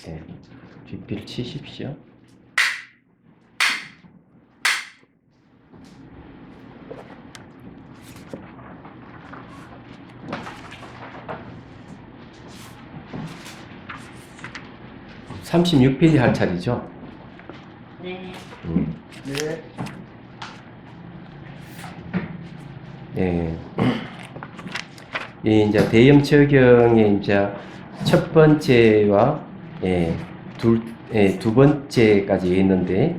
예, 뒷비를 치십시오. (36페이지) 할 차례죠? 네. 네. 예. 이 이제 대염 적용의 이제 첫 번째와 두 번째까지 있는데,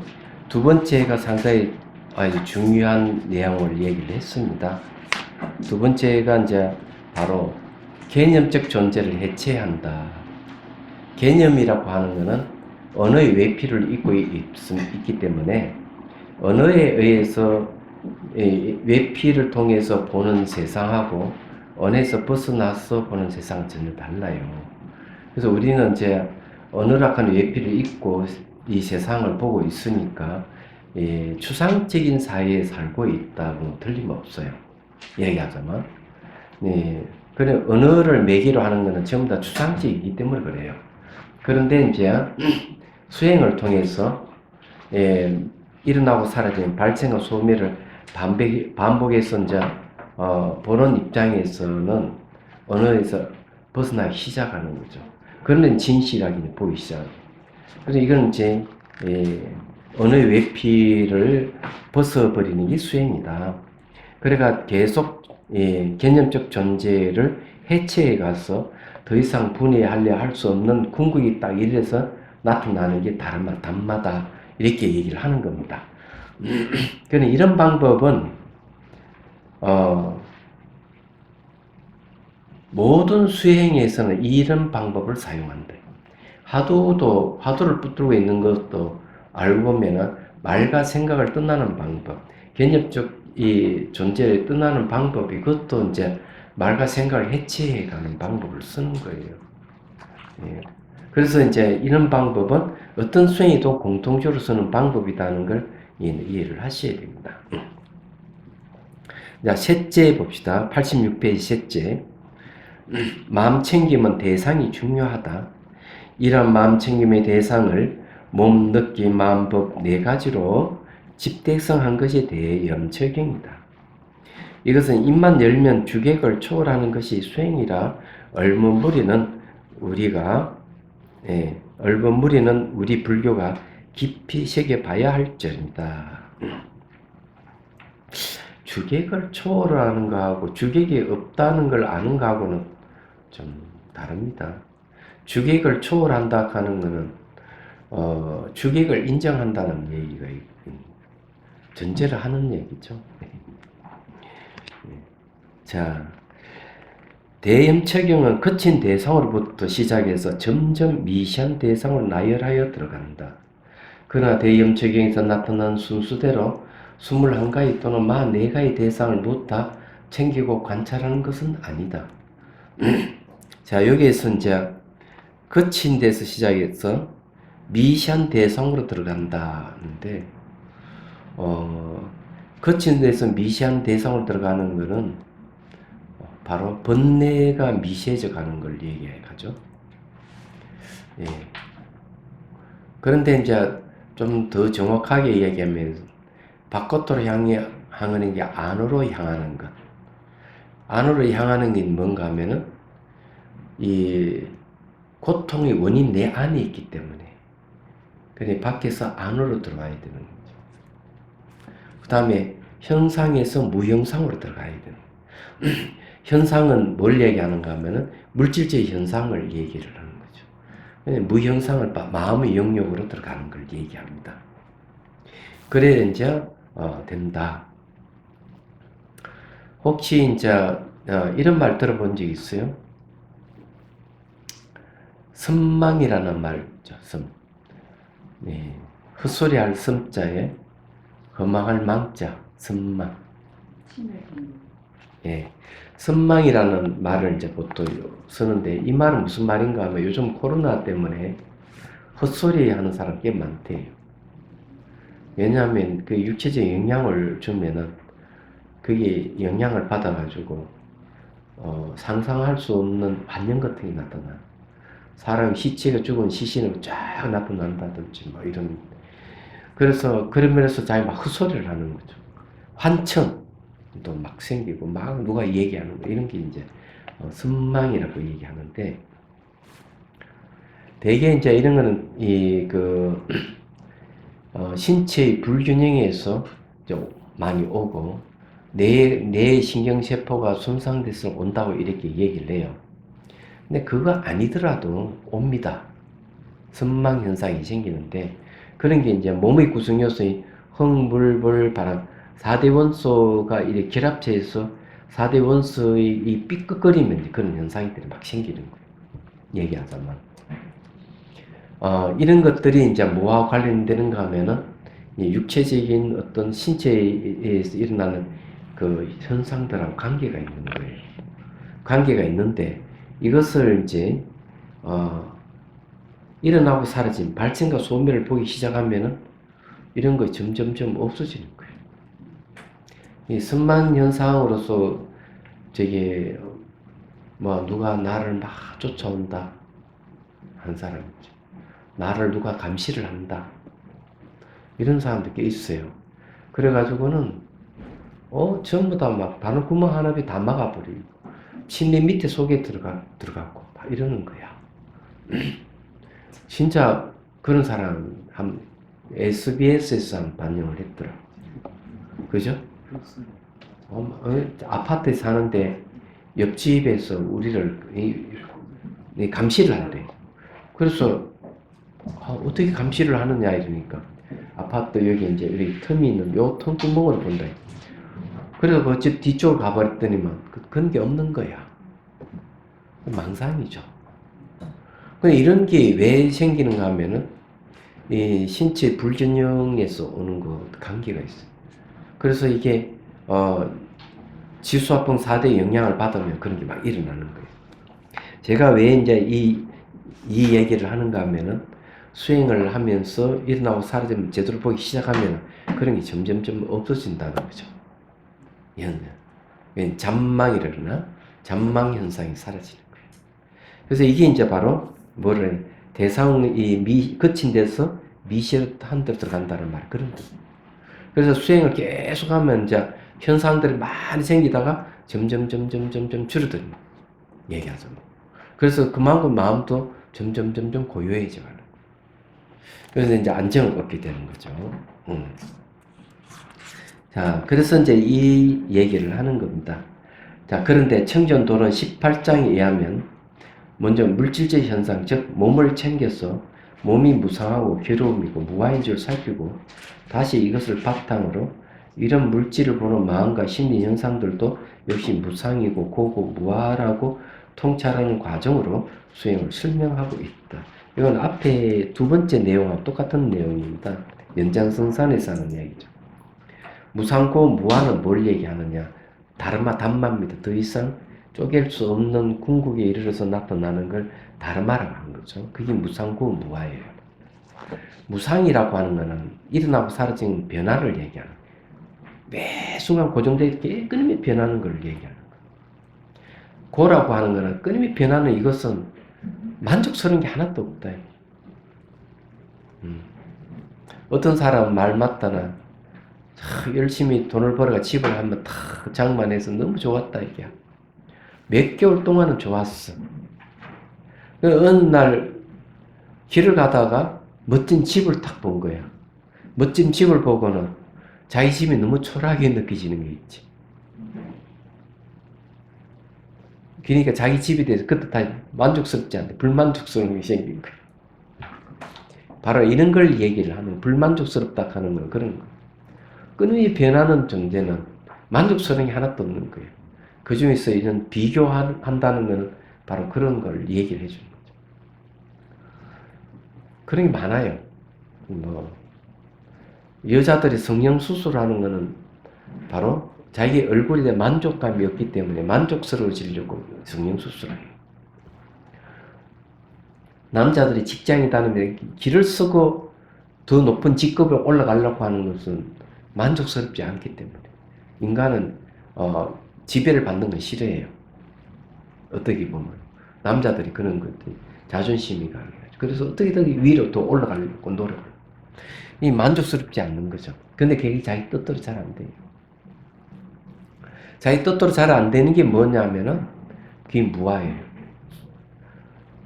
두 번째가 상당히 아주 중요한 내용을 얘기를 했습니다. 두 번째가 이제 바로 개념적 존재를 해체한다. 개념이라고 하는 것은 언어의 외피를 있기 때문에 언어에 의해서 외피를 통해서 보는 세상하고 언어에서 벗어나서 보는 세상은 전혀 달라요. 그래서 우리는 이제 언어락한 외피를 잊고 이 세상을 보고 있으니까 추상적인 사회에 살고 있다고 틀림없어요. 얘기하자면. 그래, 언어를 매개로 하는 것은 전부 다 추상적이기 때문에 그래요. 그런데 이제 수행을 통해서 일어나고 사라지는 발생과 소멸을 반복해서 이제 보는 입장에서는 언어에서 벗어나기 시작하는 거죠. 그러면 진실하게 보이기 시작해요. 그래서 이건 이제 언어의 외피를 벗어버리는 게 수행이다. 그래가 계속 개념적 존재를 해체해 가서 더 이상 분해하려 할 수 없는 궁극이 딱 이래서 나타나는 게 담마다 이렇게 얘기를 하는 겁니다. 그런데 이런 방법은 모든 수행에서는 이런 방법을 사용한다. 화두를 붙들고 있는 것도 알고 보면은 말과 생각을 떠나는 방법, 개념적 이 존재를 떠나는 방법이 그것도 이제 말과 생각을 해체해가는 방법을 쓰는 거예요. 그래서 이제 이런 방법은 어떤 수행에도 공통적으로 쓰는 방법이라는 걸 이해를 하셔야 됩니다. 자, 셋째 봅시다. 86페이지 셋째. 마음 챙김은 대상이 중요하다. 이런 마음 챙김의 대상을 몸, 느낌, 마음법 네 가지로 집대성한 것에 대해 염적용이다. 이것은 입만 열면 주객을 초월하는 것이 수행이라 얼버무리는 우리 불교가 깊이 새겨봐야 할 점이다. 주객을 초월하는 거하고 주객이 없다는 걸 아는 거하고는 좀 다릅니다. 주객을 초월한다 하는 것은 주객을 인정한다는 얘기가 전제를 하는 얘기죠. 자, 대염척용은 거친 대상으로부터 시작해서 점점 미시한 대상으로 나열하여 들어간다. 그러나 대염척용에서 나타난 순수대로 21가지 또는 44가지 대상을 모두 다 챙기고 관찰하는 것은 아니다. 자, 여기에서 이제 거친 데서 시작해서 미시한 대상으로 들어간다는데, 거친 데서 미시한 대상으로 들어가는 것은 바로 번뇌가 미시해져 가는 걸 얘기하죠. 그런데 이제 좀 더 정확하게 얘기하면 바깥으로 향하는 게 안으로 향하는 것. 안으로 향하는 게 뭔가 하면은 이 고통의 원인 내 안에 있기 때문에 그래 밖에서 안으로 들어와야 되는 거죠. 그 다음에 현상에서 무형상으로 들어가야 되는 거죠. 현상은 뭘 얘기하는가 하면은 물질적 현상을 얘기를 하는 거죠. 무형상을 마음의 영역으로 들어가는 걸 얘기합니다. 그래야 이제 된다. 혹시 이제 이런 말 들어본 적 있어요? 선망이라는 말 있죠. 헛소리할 섬자에 허망할 망자, 선망. 선망이라는 말을 이제 보통 쓰는데 이 말은 무슨 말인가 하면 요즘 코로나 때문에 헛소리 하는 사람 꽤 많대요. 왜냐하면 그 육체적 영향을 주면은 그게 영향을 받아가지고 상상할 수 없는 환경 같은 게 나타나. 사람 시체가 죽은 시신으로 쫙 나타난다든지 뭐 이런. 그래서 그런 면에서 자기 막 헛소리를 하는 거죠. 환청도 막 생기고 막 누가 얘기하는 거 이런 게 이제 선망이라고 얘기하는데, 대개 이제 이런 거는 신체의 불균형에서 많이 오고 뇌의 신경세포가 손상돼서 온다고 이렇게 얘기를 해요. 근데 그거 아니더라도 옵니다. 선망 현상이 생기는데, 그런 게 이제 몸의 구성 요소인 흙, 물, 불, 바람 4대 원소가 이렇게 결합체에서 4대 원소의 이 삐끗거리면 그런 현상들이 막 생기는 거예요. 얘기하자면. 이런 것들이 이제 뭐와 관련되는가 하면은 육체적인 어떤 신체에서 일어나는 그 현상들하고 관계가 있는 거예요. 관계가 있는데, 이것을 이제 일어나고 사라진 발생과 소멸을 보기 시작하면은 이런 거 점점점 없어지는 거예요. 이 선망 현상으로서 저게 누가 나를 막 쫓아온다 한 사람이죠. 나를 누가 감시를 한다. 이런 사람들 꽤 있어요. 그래가지고는 전부 다 막 바늘구멍 하나에 다 막아버리고 침대 밑에 속에 들어가고 막 이러는 거야. 진짜 그런 사람 한 SBS에서 한 반영을 했더라. 그죠? 아파트에 사는데 옆집에서 우리를 감시를 한대. 그래서 어떻게 감시를 하느냐 이러니까 아파트 여기 이제 여기 틈이 있는 요 틈구멍으로 본다. 그래서 그 집 뒤쪽으로 가버렸더니만 그런 게 없는 거야. 망상이죠. 이런 게 왜 생기는가 하면은 이 신체 불균형에서 오는 거 관계가 있어요. 그래서 이게 지수화풍 4대 영향을 받으면 그런 게 막 일어나는 거예요. 제가 왜 이제 이 얘기를 하는가 하면은 수행을 하면서 일어나고 사라지면 제대로 보기 시작하면 그런 게 점점점 없어진다는 거죠. 잠망이라 그러나? 잠망 현상이 사라지는 거예요. 그래서 이게 이제 바로 대상이 거친 데서 미시한 데로 들어간다는 말, 그런 거. 그래서 수행을 계속 하면 이제 현상들이 많이 생기다가 점점 줄어드는 얘기하죠. 그래서 그만큼 마음도 점점 고요해져 가는 거예요. 그래서 이제 안정을 얻게 되는 거죠. 자, 그래서 이제 이 얘기를 하는 겁니다. 자, 그런데 청전도론 18장에 의하면 먼저 물질적 현상, 즉 몸을 챙겨서 몸이 무상하고 괴로움이고 무아인 줄 살피고 다시 이것을 바탕으로 이런 물질을 보는 마음과 심리 현상들도 역시 무상이고 고고 무아라고 통찰하는 과정으로 수행을 설명하고 있다. 이건 앞에 두 번째 내용과 똑같은 내용입니다. 연장성산에서 하는 이야기죠. 무상고 무아는 뭘 얘기하느냐? 다르마 담마입니다. 더 이상 쪼갤 수 없는 궁극에 이르러서 나타나는 걸 다르마라고 하는 거죠. 그게 무상고 무아예요. 무상이라고 하는 것은 일어나고 사라진 변화를 얘기하는 거예요. 매 순간 고정되게 끊임이 변하는 걸 얘기하는 거예요. 고라고 하는 것은 끊임이 변하는 이것은 만족스러운 게 하나도 없다. 어떤 사람은 말 맞다나 열심히 돈을 벌어가 집을 한번 탁 장만해서 너무 좋았다 이게. 몇 개월 동안은 좋았어. 어느 날 길을 가다가 멋진 집을 딱 본 거야. 멋진 집을 보고는 자기 집이 너무 초라하게 느껴지는 게 있지. 그러니까 자기 집에 대해서 그때 다 만족스럽지 않대. 불만족스러운 게 생긴 거야. 바로 이런 걸 얘기를 하는, 불만족스럽다 하는 건 그런 거. 끊임이 변하는 존재는 만족스러운 게 하나도 없는 거예요. 그 중에서 이런 비교한다는 것은 바로 그런 걸 얘기를 해주는 거죠. 그런 게 많아요. 여자들이 성형수술하는 것은 바로 자기 얼굴에 대한 만족감이 없기 때문에 만족스러워지려고 성형수술해요. 남자들이 직장에 다니면 길을 쓰고 더 높은 직급에 올라가려고 하는 것은 만족스럽지 않기 때문에 인간은 지배를 받는 건 싫어해요. 어떻게 보면 남자들이 그런 것들 자존심이 강해요. 그래서 어떻게든 위로 더 올라가려고 노력을. 이 만족스럽지 않는 거죠. 근데 그게 자기 뜻대로 잘 안 돼요. 자기 뜻대로 잘 안 되는 게 뭐냐면은 그게 무아예요.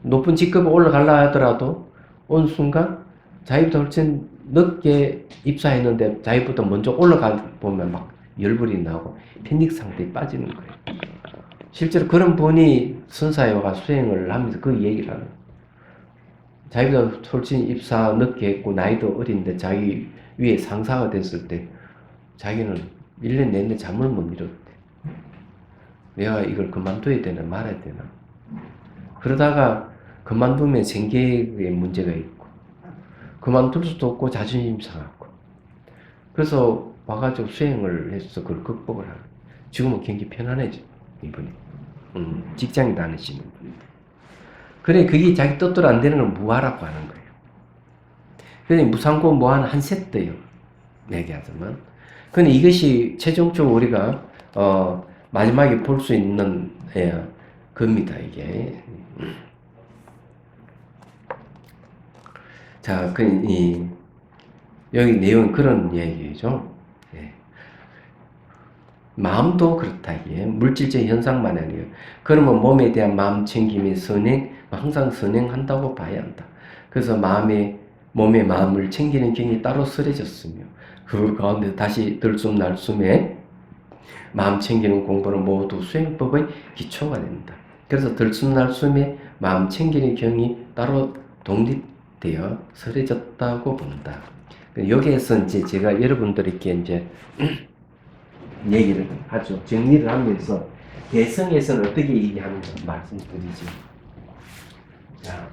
높은 직급에 올라가려 하더라도 어느 순간 자기보다 훨씬 늦게 입사했는데 자기보다 먼저 올라가 보면 막 열불이 나고 패닉 상태에 빠지는 거예요. 실제로 그런 분이 선사회와 수행을 하면서 그 얘기를 하는 거예요. 자기보다 훨씬 입사 늦게 했고 나이도 어린데 자기 위에 상사가 됐을 때 자기는 1년 내내 잠을 못 이뤘대. 내가 이걸 그만둬야 되나 말아야 되나. 그러다가 그만두면 생계에 문제가 있고 그만둘 수도 없고 자존심 상하고 그래서 와가지고 수행을 해서 그걸 극복을 하는. 지금은 굉장히 편안해져 이분이. 직장에 다니시는 분. 그래 그게 자기 뜻대로 안 되는 걸 무아라고 하는 거예요. 그래 무상고 무한 한 세트예요. 얘기하자면. 근데 이것이 최종적으로 우리가 마지막에 볼 수 있는 겁니다 이게. 자, 여기 내용은 그런 얘기죠. 예. 마음도 그렇다 이게 물질적 현상만 아니에요. 그러면 몸에 대한 마음 챙김의 선행 항상 선행한다고 봐야 한다. 그래서 몸의 마음을 챙기는 경이 따로 쓰여졌으며 그 가운데 다시 들숨날숨에 마음 챙기는 공부는 모두 수행법의 기초가 된다. 그래서 들숨날숨에 마음 챙기는 경이 따로 독립되어 서려졌다고 본다. 여기에서 이제 제가 여러분들에게 이제 얘기를 하죠. 정리를 하면서 개성에서는 어떻게 얘기하는지 말씀드리죠. 자,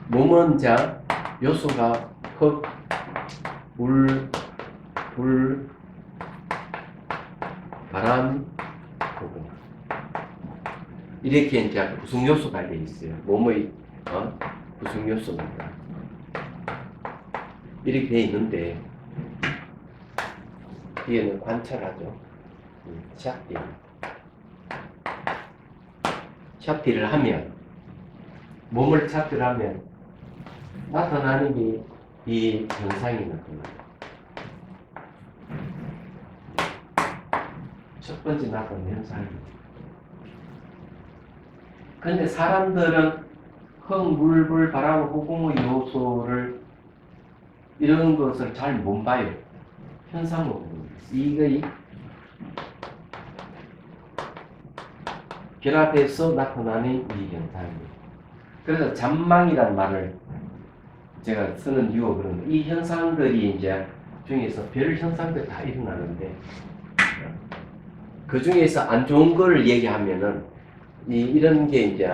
몸은 자 요소가 흙, 물, 불, 바람, 고고 이렇게 이제 구성 요소가 되어 있어요. 몸의 구성 요소가 이렇게 되어 있는데 이거는 관찰하죠. 샤피를 하면 몸을 샤피를 하면 나타나는 게 이 현상이 나타나요. 첫 번째 나타나는 현상입니다. 그런데 사람들은 흙, 물, 불, 바람, 호공의 요소를 이런 것을 잘 못 봐요. 현상으로 보는 이거의 결합해서 나타나는 이 현상입니다. 그래서 잔망이란 말을 제가 쓰는 이유가 그런 거예요. 이 현상들이 이제 중에서 별 현상들 다 일어나는데 그 중에서 안 좋은 걸 얘기하면은 이런 게 이제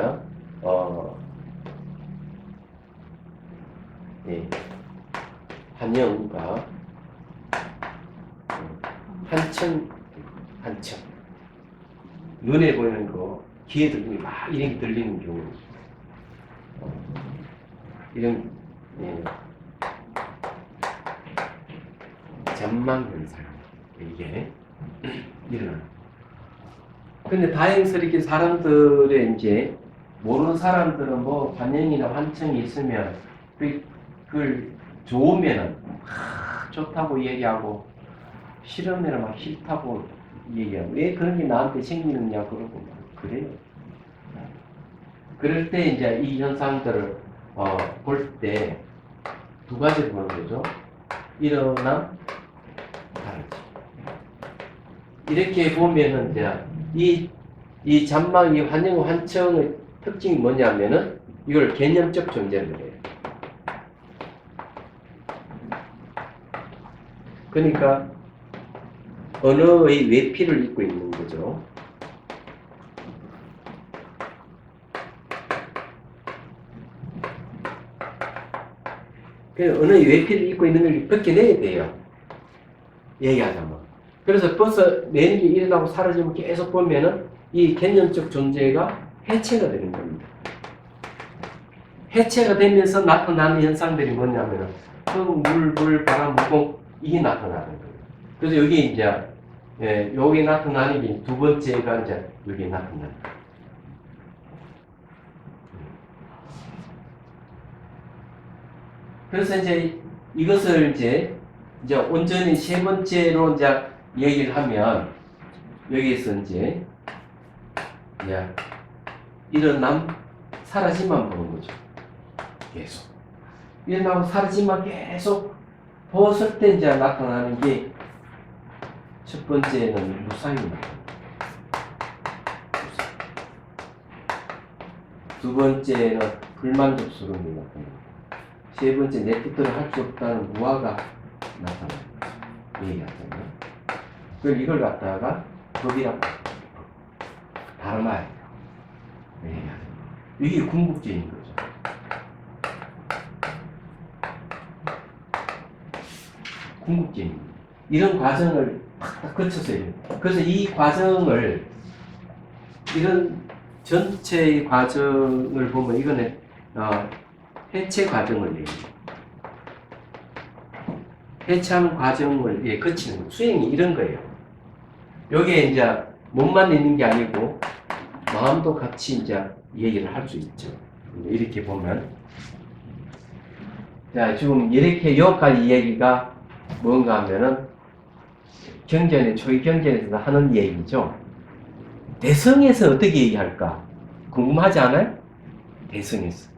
한영과 한청 눈에 보이는 거 귀에 들리는 거 막 이런 게 들리는 경우 이런 잔망 현상 이게 일어나요. 근데 다행스럽게 사람들의 이제 모르는 사람들은 뭐 관영이나 환청이 있으면 그걸 좋으면은 좋다고 얘기하고 싫으면 막 싫다고 얘기하고 왜 그런 게 나한테 생기느냐 그러고 막 그래요. 그럴 때 이제 이 현상들을 볼 때 두 가지를 보는 거죠. 일어남, 다르지. 이렇게 보면은 이제 이 잔망, 이 환영, 환청의 특징이 뭐냐면은 이걸 개념적 존재를 해요. 그러니까 언어의 외피를 입고 있는 거죠. 그래서 언어의 외피를 입고 있는 걸 벗겨내야 돼요. 얘기하자면. 그래서 벗어내는 게 일어나고 사라지면 계속 보면은 이 개념적 존재가 해체가 되는 겁니다. 해체가 되면서 나타나는 현상들이 뭐냐면은 흙, 물, 불, 바람, 무공 이게 나타나는 거예요. 그래서 여기 이제 예, 여기 나타나는 게 두 번째가 이제 여기 나타난다. 그래서 이제 이것을 이제 온전히 세 번째로 이제 얘기를 하면 여기에서 이제 일어남 사라짐만 보는 거죠. 계속 일어나고 사라짐만 계속 보았을 때 이제 나타나는 게 첫 번째는 무상입니다. 두 번째는 불만족스러움이 나타납니다. 세 번째 내 뜻대로 할 수 없다는 무아가 나타납니다. 얘기하잖아요. 그럼 이걸 갖다가 법이라고 다름아예요. 이게 궁극적인 거죠. 궁극적인 거죠. 이런 과정을 딱 거쳐서 해요. 그래서 이 과정을 이런 전체의 과정을 보면 이거는 해체 과정을 얘기해요. 해체하는 과정을 거치는 거예요. 수행이 이런 거예요. 여기에 이제 몸만 있는 게 아니고 마음도 같이 이제 얘기를 할 수 있죠. 이렇게 보면 자 지금 이렇게 여기까지 얘기가 뭔가 하면은 경전에 초기 경전에서 하는 얘기죠. 대성에서 어떻게 얘기할까? 궁금하지 않아요? 대성에서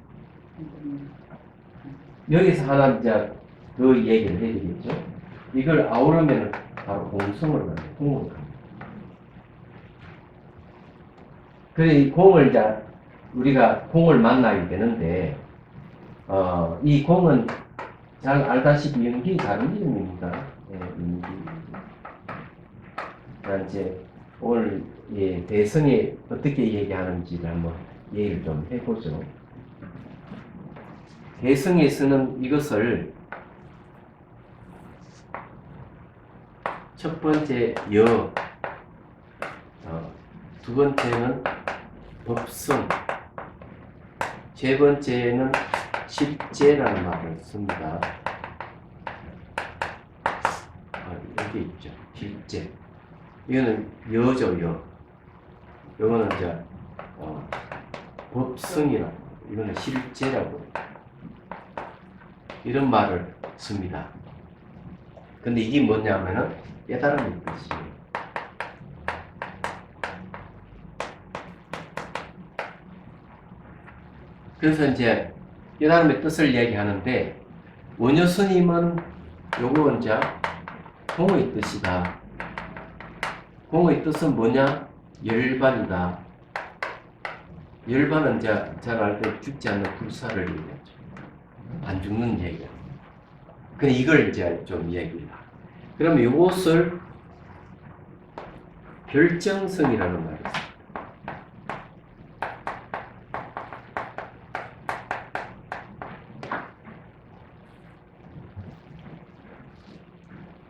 여기서 하나 이제 그 얘기를 해드리겠죠. 이걸 아우르면 바로 공성으로 갑니다. 공으로 갑니다. 그래서 이 공을 이제 우리가 공을 만나게 되는데 이 공은 잘 알다시피 연기 다른 이름입니다. 네, 연기. 이제 오늘 대성이 어떻게 얘기하는지를 한번 얘기를 좀 해보죠. 대성에서는 이것을 첫 번째 두 번째는 법성, 세 번째는 실제라는 말을 씁니다. 여기 있죠. 실제. 이거는 여죠, 여. 이거는 이제 법성이라고, 이거는 실제라고 이런 말을 씁니다. 근데 이게 뭐냐면은 깨달음의 뜻이에요. 그래서 이제 깨달음의 뜻을 얘기하는데 원효 스님은 요거 이제 공의 뜻이다. 공의 뜻은 뭐냐? 열반이다. 열반은 이제 잘 알고 죽지 않는 불사를 얘기하죠. 안 죽는 얘기야. 근데 이걸 이제 좀 얘기해라. 그러면 이것을 결정성이라는 말이 있습니다.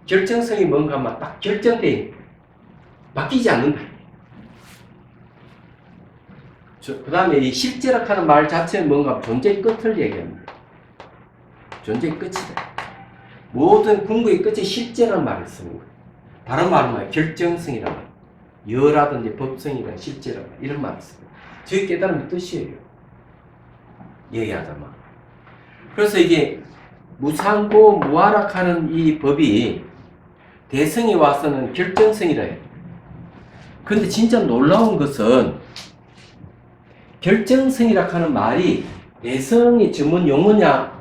결정성이 뭔가 하면 딱 결정돼 바뀌지 않는다. 그 다음에 이 실제라 하는 말 자체는 뭔가 존재의 끝을 얘기합니다. 존재의 끝이다. 모든 궁극의 끝이 실제라는 말을 쓰는 거예요. 다른 말은 뭐예요? 결정성이라는 말. 여라든지 법성이라든지 실제라는 말. 이런 말을 쓰는 거예요. 저희 깨달음의 뜻이에요. 얘기하자면. 그래서 이게 무상고 무아락하는 이 법이 대성이 와서는 결정성이라 해요. 근데 진짜 놀라운 것은 결정성이라 하는 말이 대성의 전문 용어냐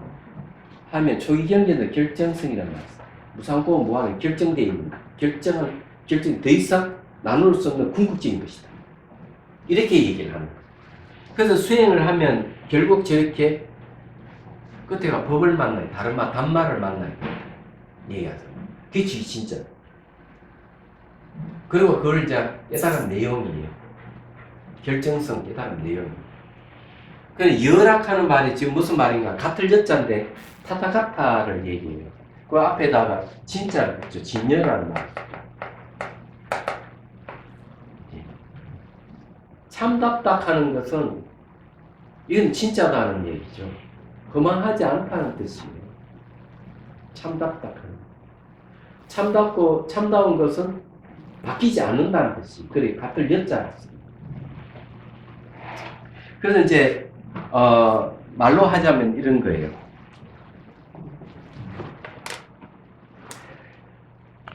하면 초기 경전의 결정성이라는 말이에요. 무상고 무아는 결정되어 있는 결정 더 이상 나눌 수 없는 궁극적인 것이다. 이렇게 얘기를 하는 거예요. 그래서 수행을 하면 결국 저렇게 끝에가 법을 만나요. 다른 말, 단말을 만나요. 얘기하죠. 그게 진짜. 그리고 그걸 이제 깨달은 내용이에요. 결정성 깨달은 내용이에요. 그래서 열악하는 말이 지금 무슨 말인가? 같을 여자인데 타타가타를 얘기해요. 그 앞에다가 진짜 진여라는 말. 참답답하는 것은 이건 진짜다는 얘기죠. 거만하지 않다는 뜻이에요. 참답답하는. 참다운 것은 바뀌지 않는다는 뜻이. 그래, 같을 여자라 씁니다. 그래서 이제, 말로 하자면 이런 거예요.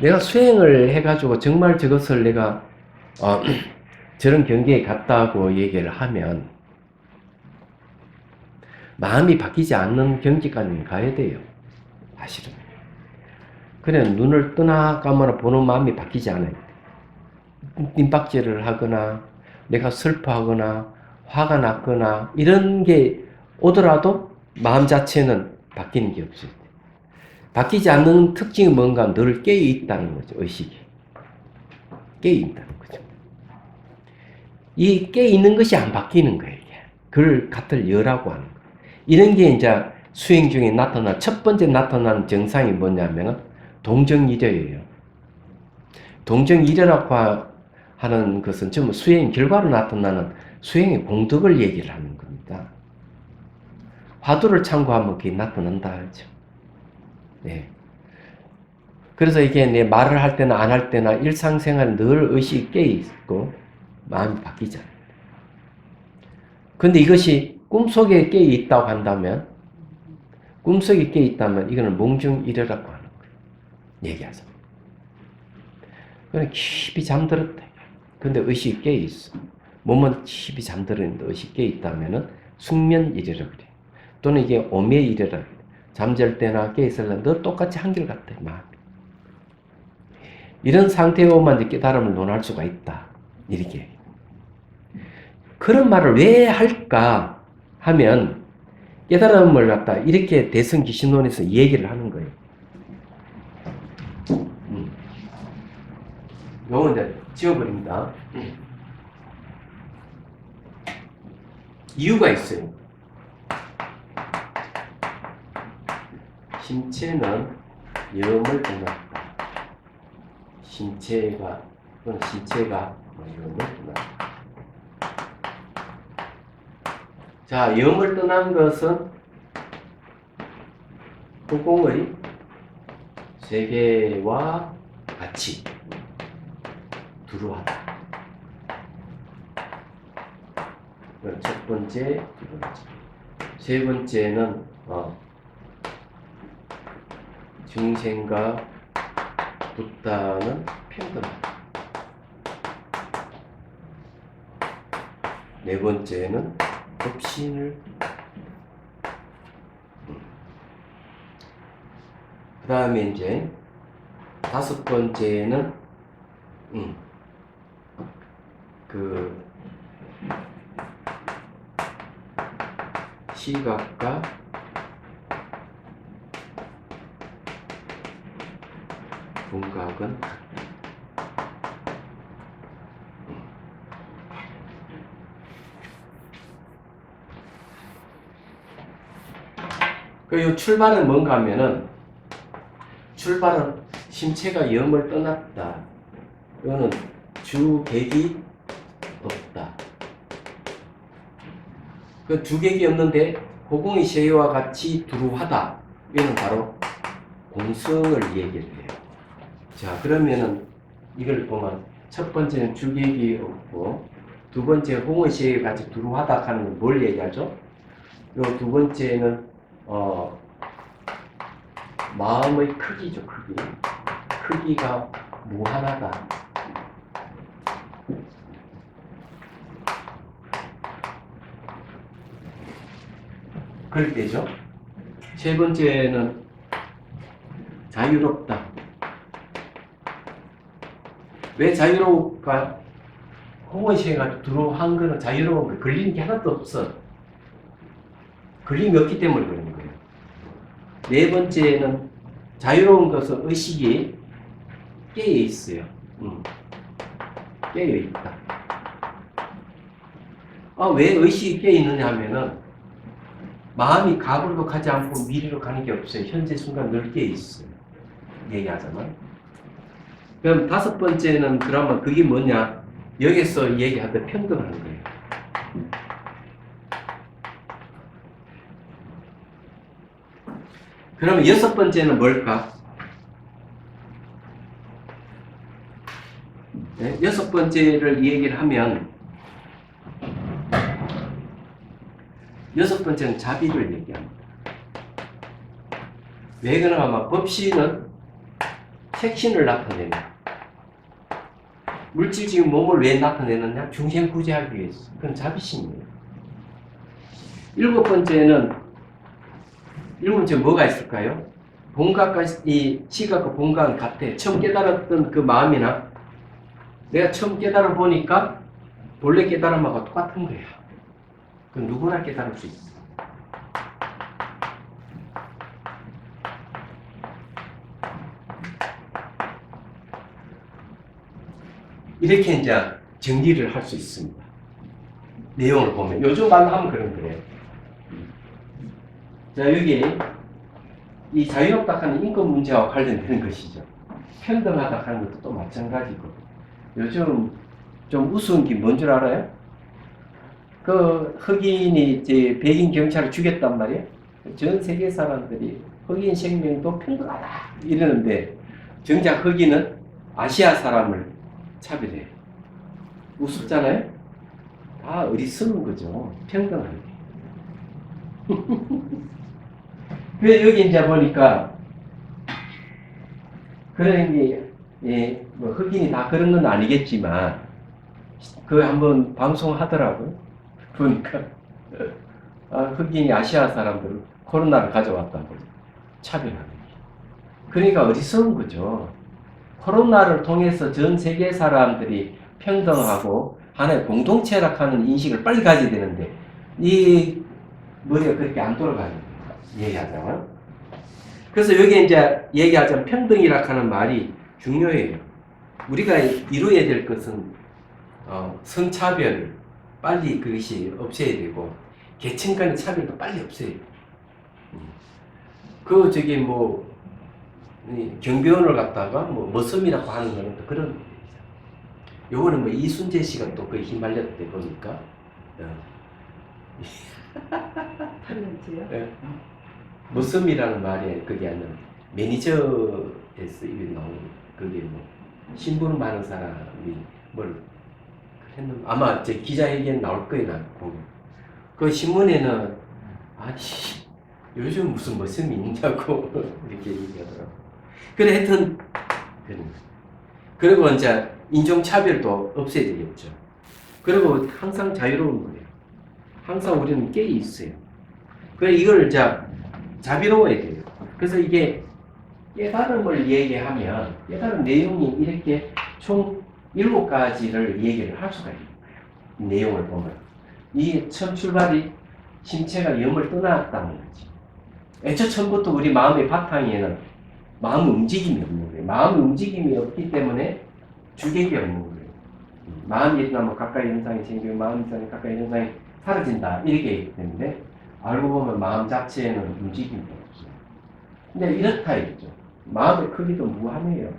내가 수행을 해가지고 정말 저것을 내가, 저런 경계에 갔다고 얘기를 하면, 마음이 바뀌지 않는 경지까지 가야 돼요. 사실은. 그래, 눈을 뜨나 감거나 보는 마음이 바뀌지 않아요. 뜀박질을 하거나, 내가 슬퍼하거나, 화가 났거나, 이런 게 오더라도 마음 자체는 바뀌는 게 없어요. 바뀌지 않는 특징이 뭔가 늘 깨어있다는 거죠, 의식이. 깨어있다는 거죠. 이 깨어있는 것이 안 바뀌는 거예요, 이게. 그걸 같을 여라고 하는 거예요. 이런 게 이제 수행 중에 나타난, 첫 번째 나타나는 증상이 뭐냐면, 동정이려예요. 동정이려라고 하는 것은 전부 수행 결과로 나타나는 수행의 공덕을 얘기를 하는 겁니다. 화두를 참고하면 그게 나타난다 하죠. 네. 그래서 이게 내 말을 할 때나 안 할 때나 일상생활 늘 의식이 깨있고 마음이 바뀌잖아요. 근데 이것이 꿈속에 깨있다고 한다면, 꿈속에 깨있다면 이거는 몽중일해라고 하는 거예요. 얘기하자. 그냥 깊이 잠들었다. 근데 의식이 깨있어. 몸은 깊이 잠들었는데 의식이 깨있다면 숙면일해라 그래요. 또는 이게 오매일해라 그래요. 잠잘 때나 깨있을 때나 늘 똑같이 한결같다. 마음이. 이런 상태로만 이제 깨달음을 논할 수가 있다. 이렇게. 그런 말을 왜 할까 하면 깨달음을 갖다 이렇게 대승기신론에서 얘기를 하는 거예요. 요거 이제 지워버립니다. 이유가 있어요. 신체는 염을 떠났다. 신체가 염을 떠났다. 자, 염을 떠난 것은 후공의 세계와 같이 두루하다. 첫 번째, 두 번째. 세 번째는 증생과 붓다는 평등하다. 네 번째는 법신을, 그 다음에 이제 다섯 번째는 시각과 분각은 그 출발은 뭔가 하면은, 출발은 신체가 염을 떠났다. 이거는 주객이 없다. 그 주객이 없는데 호공의 세계와 같이 두루하다. 이거는 바로 공성을 얘기를 해요. 자, 그러면은 이걸 보면 첫 번째는 주객이 없고, 두 번째 호공의 세계와 같이 두루하다 하는 건 뭘 얘기하죠? 요 두 번째는 마음의 크기죠, 크기. 크기가 무한하다. 그럴 때죠. 세 번째는 자유롭다. 왜 자유로울까? 호건시에가 들어한 거는 자유로운 거예요. 걸리는 게 하나도 없어. 걸림이 없기 때문에 그런 거예요. 네 번째는 자유로운 것은 의식이 깨어 있어요. 깨어 있다. 왜 의식이 깨어 있느냐 하면은 마음이 과거로 가지 않고 미래로 가는 게 없어요. 현재 순간 늘 깨어 있어요. 얘기하자면. 그럼 다섯 번째는 그러면 그게 뭐냐? 여기서 얘기하던 평등하는 거예요. 그러면 여섯 번째는 뭘까? 네? 여섯 번째를 얘기를 하면 여섯 번째는 자비를 얘기합니다. 왜 그러냐면 법신은 색신을 나타냅니다. 물질적인 몸을 왜 나타내느냐? 중생구제하기 위해서. 그건 자비심이에요. 일곱 번째 뭐가 있을까요? 본각과 이 시각과 본각은 같아. 처음 깨달았던 그 마음이나 내가 처음 깨달아 보니까 본래 깨달음하고 똑같은 거야. 그 누구나 깨달을 수 있어. 이렇게 이제 정리를 할 수 있습니다. 내용을 보면 요즘 말로 하면 그런 거예요. 자, 여기 이 자유롭다 하는 인권 문제와 관련된 것이죠. 평등하다 하는 것도 또 마찬가지고. 요즘 좀 우스운 게 뭔 줄 알아요? 그 흑인이 이제 백인 경찰을 죽였단 말이에요. 전 세계 사람들이 흑인 생명도 평등하다 이러는데 정작 흑인은 아시아 사람을 차별해요. 우습잖아요? 다 어리석은 거죠. 평등하게. 그래 여기 이제 보니까 그런 게 뭐 흑인이 다 그런 건 아니겠지만 그 한번 방송하더라고요. 보니까 흑인이 아시아 사람들 코로나를 가져왔다고 차별하는 게. 그러니까 어리석은 거죠. 코로나를 통해서 전 세계 사람들이 평등하고 하나의 공동체라는 인식을 빨리 가져야 되는데 이 머리가 그렇게 안 돌아가는 얘기하자면. 그래서 여기 이제 얘기하자면 평등이라 하는 말이 중요해요. 우리가 이루어야 될 것은 성차별 빨리 그것이 없애야 되고 계층 간의 차별도 빨리 없애야 돼요. 그 저기 뭐 경비원을 갖다가 뭐 머슴이라고 하는 거는 또 그런 거죠. 요거는 뭐 이순재 씨가 또 그 휘말렸대 보니까. 네. 머슴이라는 말이 그게 아니라 매니저에서 이게 나오는 그게 뭐 신분 많은 사람이 뭘 했는 아마 제 기자회견 나올 거예요. 나 보면 그 신문에는 아니 요즘 무슨 머슴이 있냐고 이렇게 얘기하더라고. 그래 하여튼 그리고 이제 인종차별도 없애야 되겠죠. 그리고 항상 자유로운 거예요. 항상 우리는 깨 있어요. 그래 이걸 이제 자비로워야 돼요. 그래서 이게 깨달음을 얘기하면 깨달음 내용이 이렇게 총 7가지를 얘기를 할 수가 있는 거예요. 이 내용을 보면 이게 처음 출발이 심체가 염을 떠났다는 거지. 애초 처음부터 우리 마음의 바탕에는 마음 움직임이 없는 거예요. 마음 움직임이 없기 때문에 주객이 없는 거예요. 마음이 일어나면 가까이 현상이 생기고 마음이 있으면 가까이 현상이 사라진다 이렇게 있기 때문에 알고 보면 마음 자체에는 움직임이 없어요. 근데 이렇다 했죠. 마음의 크기도 무한해요.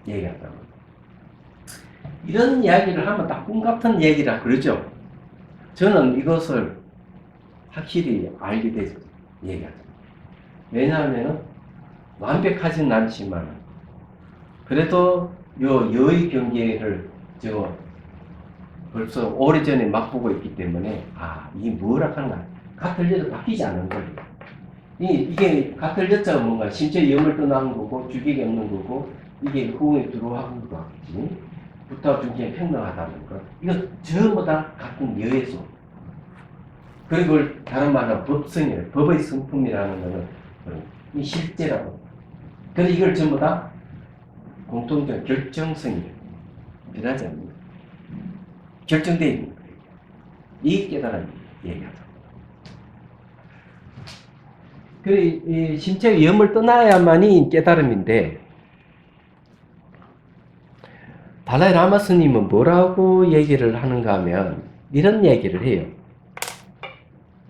얘기하자면. 이런 이야기를 하면 딱 꿈 같은 얘기라 그러죠. 저는 이것을 확실히 알게 되죠. 얘기하자면. 왜냐하면 완벽하진 않지만 그래도 요 여의 경계를 저 벌써 오래전에 맛보고 있기 때문에 이게 뭐라 하나 같을려도 바뀌지 않는 거예요. 이게 같을려자가 뭔가 심체 염을 떠나는 거고 주객이 없는 거고 이게 후에 들어오는 거 같지. 부터 중间평등하다는 거. 이거 전부 다 같은 여에서. 그리고 다른 말로 법성이에요. 법의 성품이라는 거는 이 실제라고. 근데 이걸 전부 다 공통적 결정성이에요. 변하지 않는 결정되어 있는 거예요. 이 깨달음이 얘기하죠. 이 심체의 염을 떠나야만이 깨달음인데 달라이 라마 스님은 뭐라고 얘기를 하는가 하면 이런 얘기를 해요.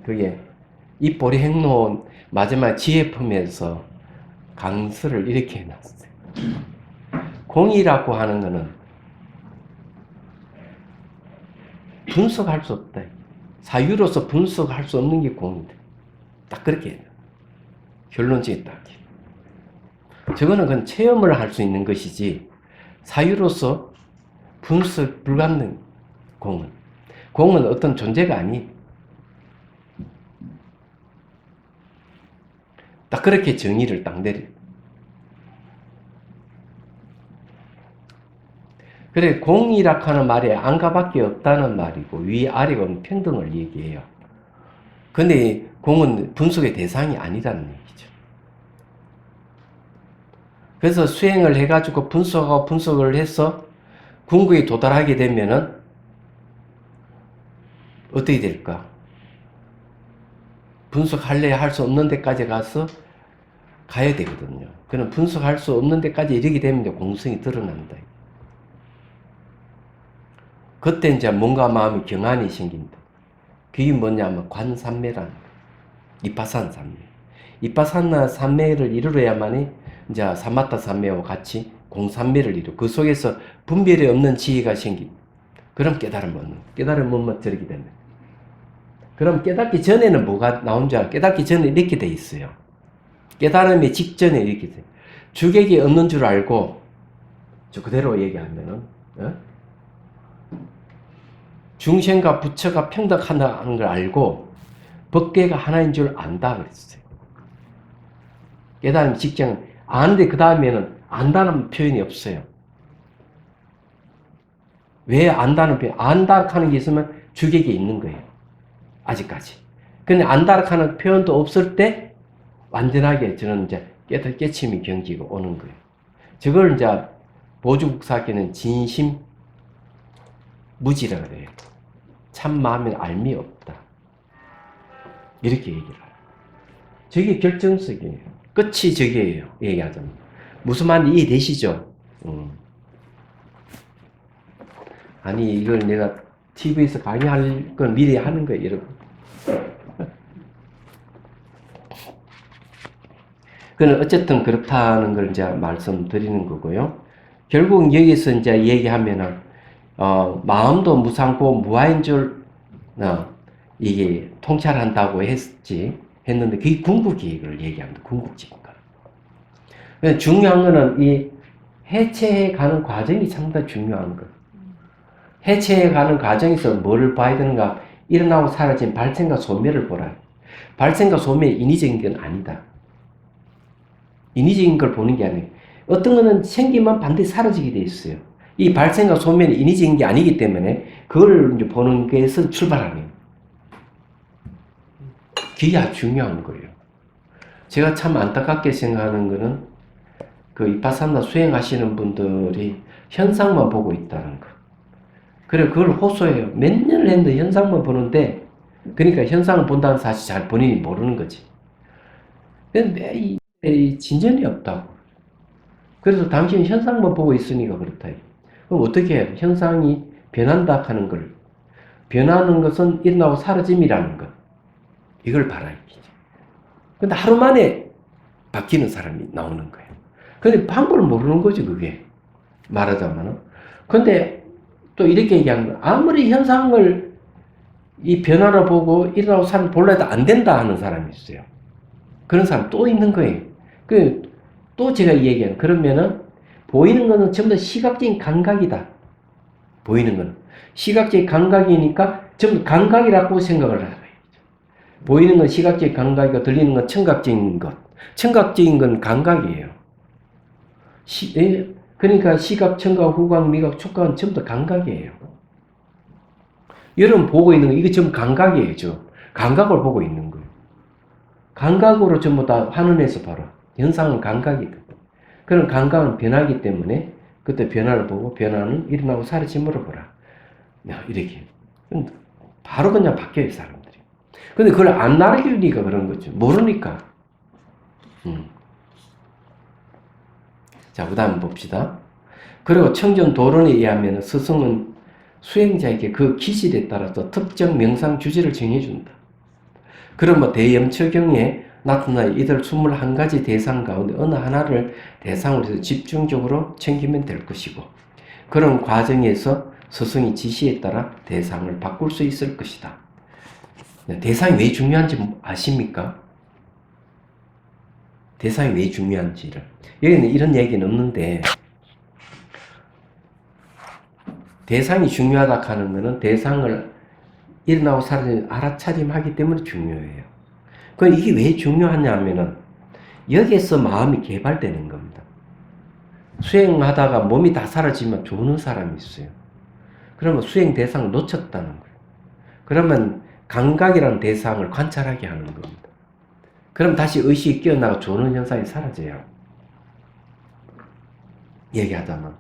그게 이 보리행론 마지막 지혜품에서 강서를 이렇게 해놨어요. 공이라고 하는 것은 분석할 수 없다. 사유로서 분석할 수 없는 게 공이다. 딱 그렇게 해요. 결론적인 딱. 저거는 그건 체험을 할 수 있는 것이지 사유로서 분석 불가능, 공은. 공은 어떤 존재가 아니. 딱 그렇게 정의를 딱 내려. 그래, 공이라 하는 말에 안가밖에 없다는 말이고, 위아래가 평등을 얘기해요. 근데 공은 분석의 대상이 아니라는 얘기죠. 그래서 수행을 해가지고 분석하고 분석을 해서 궁극에 도달하게 되면은 어떻게 될까? 분석할래 할 수 없는 데까지 가서 가야 되거든요. 그럼 분석할 수 없는 데까지 이르게 되면 공성이 드러난다. 그때 이제 뭔가 마음이 경안이 생긴다. 그게 뭐냐면 관삼매라는 거예요. 이파산 삼매. 이파산나 삼매를 이루어야만이 이제 사마타 삼매와 같이 공삼매를 이루. 그 속에서 분별이 없는 지혜가 생긴. 그럼 깨달음 얻는. 깨달음 얻는 저렇게 되면. 그럼 깨닫기 전에는 뭐가 나온 줄 알아? 깨닫기 전에 이렇게 돼 있어요. 깨달음이 직전에 이렇게 돼. 주객이 없는 줄 알고, 저 그대로 얘기하면은, 중생과 부처가 평등하다는 걸 알고, 법계가 하나인 줄 안다 그랬어요. 깨달음 직전, 아는데 그 다음에는 안다는 표현이 없어요. 왜 안다는 표현? 안다 하는 게 있으면 주객이 있는 거예요. 아직까지. 근데 안다 하는 표현도 없을 때, 완전하게 저는 이제 깨침이 경지가 오는 거예요. 저걸 이제 보주국사학에는 진심 무지라 그래요. 참 마음에 알미 없다. 이렇게 얘기를 해요. 저게 결정석이에요. 끝이 저게예요. 얘기하자면. 무슨 말인지 이해되시죠? 아니 이걸 내가 TV에서 강의할 건 미리 하는 거예요, 여러분. 그는 어쨌든 그렇다는 걸 이제 말씀드리는 거고요. 결국 여기서 이제 얘기하면은 마음도 무상고 무아인 줄 이게 통찰한다고 했는데 그게 궁극계획을 얘기합니다. 궁극지인가. 중요한 거는 이 해체해가는 과정이 상당히 중요한 거. 해체해가는 과정에서 뭐를 봐야 되는가? 일어나고 사라진 발생과 소멸을 보라. 발생과 소멸이 인위적인 건 아니다. 인위적인 걸 보는 게 아니에요. 어떤 거는 생기면 반드시 사라지게 돼 있어요. 이 발생과 소멸이 인위적인 게 아니기 때문에 그걸 이제 보는 게서 출발하는. 그게 아주 중요한 거예요. 제가 참 안타깝게 생각하는 거는 그 이파사나 수행하시는 분들이 현상만 보고 있다는 거. 그래 그걸 호소해요. 몇 년을 했는데 현상만 보는데 그러니까 현상을 본다는 사실 잘 본인이 모르는 거지. 근데 진전이 없다고. 그래서 당신이 현상만 보고 있으니까 그렇다. 그럼 어떻게 해요? 현상이 변한다 하는 걸. 변하는 것은 일어나고 사라짐이라는 것. 이걸 바라야지. 근데 하루 만에 바뀌는 사람이 나오는 거예요. 근데 방법을 모르는 거지, 그게. 말하자면은. 근데 또 이렇게 얘기하는 거예요. 아무리 현상을 이 변화를 보고 일어나고 사람 볼래도 안 된다 하는 사람이 있어요. 그런 사람 또 있는 거예요. 또 제가 얘기한, 그러면은, 보이는 거는 전부 다 시각적인 감각이다. 보이는 거는. 시각적인 감각이니까 전부 감각이라고 생각을 해요. 보이는 건 시각적인 감각이고, 들리는 건 청각적인 것. 청각적인 건 감각이에요. 그러니까 시각, 청각, 후각, 미각, 촉각은 전부 다 감각이에요. 여러분 보고 있는 거, 이게 전부 감각이에요. 감각을 보고 있는 거예요. 감각으로 전부 다 환원해서 봐라. 현상은 감각이거든. 그런 감각은 변하기 때문에 그때 변화를 보고 변화는 일어나고 사라짐으로 보라. 이렇게. 바로 그냥 바뀌어요, 사람들이. 근데 그걸 안 알려주니까 그런 거죠. 모르니까. 자, 그 다음 봅시다. 그리고 청전 도론에 의하면 스승은 수행자에게 그 기질에 따라서 특정 명상 주제를 정해준다. 그럼 대염처경에 나타나 이들 21가지 대상 가운데 어느 하나를 대상으로 해서 집중적으로 챙기면 될 것이고, 그런 과정에서 스승의 지시에 따라 대상을 바꿀 수 있을 것이다. 대상이 왜 중요한지 아십니까? 대상이 왜 중요한지를. 여기는 이런 얘기는 없는데, 대상이 중요하다 하는 것은 대상을 일어나고 사라지는 알아차림하기 때문에 중요해요. 그럼 이게 왜 중요하냐 하면은 여기에서 마음이 개발되는 겁니다. 수행하다가 몸이 다 사라지면 죽는 사람이 있어요. 그러면 수행 대상을 놓쳤다는 거예요. 그러면 감각이라는 대상을 관찰하게 하는 겁니다. 그럼 다시 의식이 깨어나고 조는 현상이 사라져요. 얘기하자면.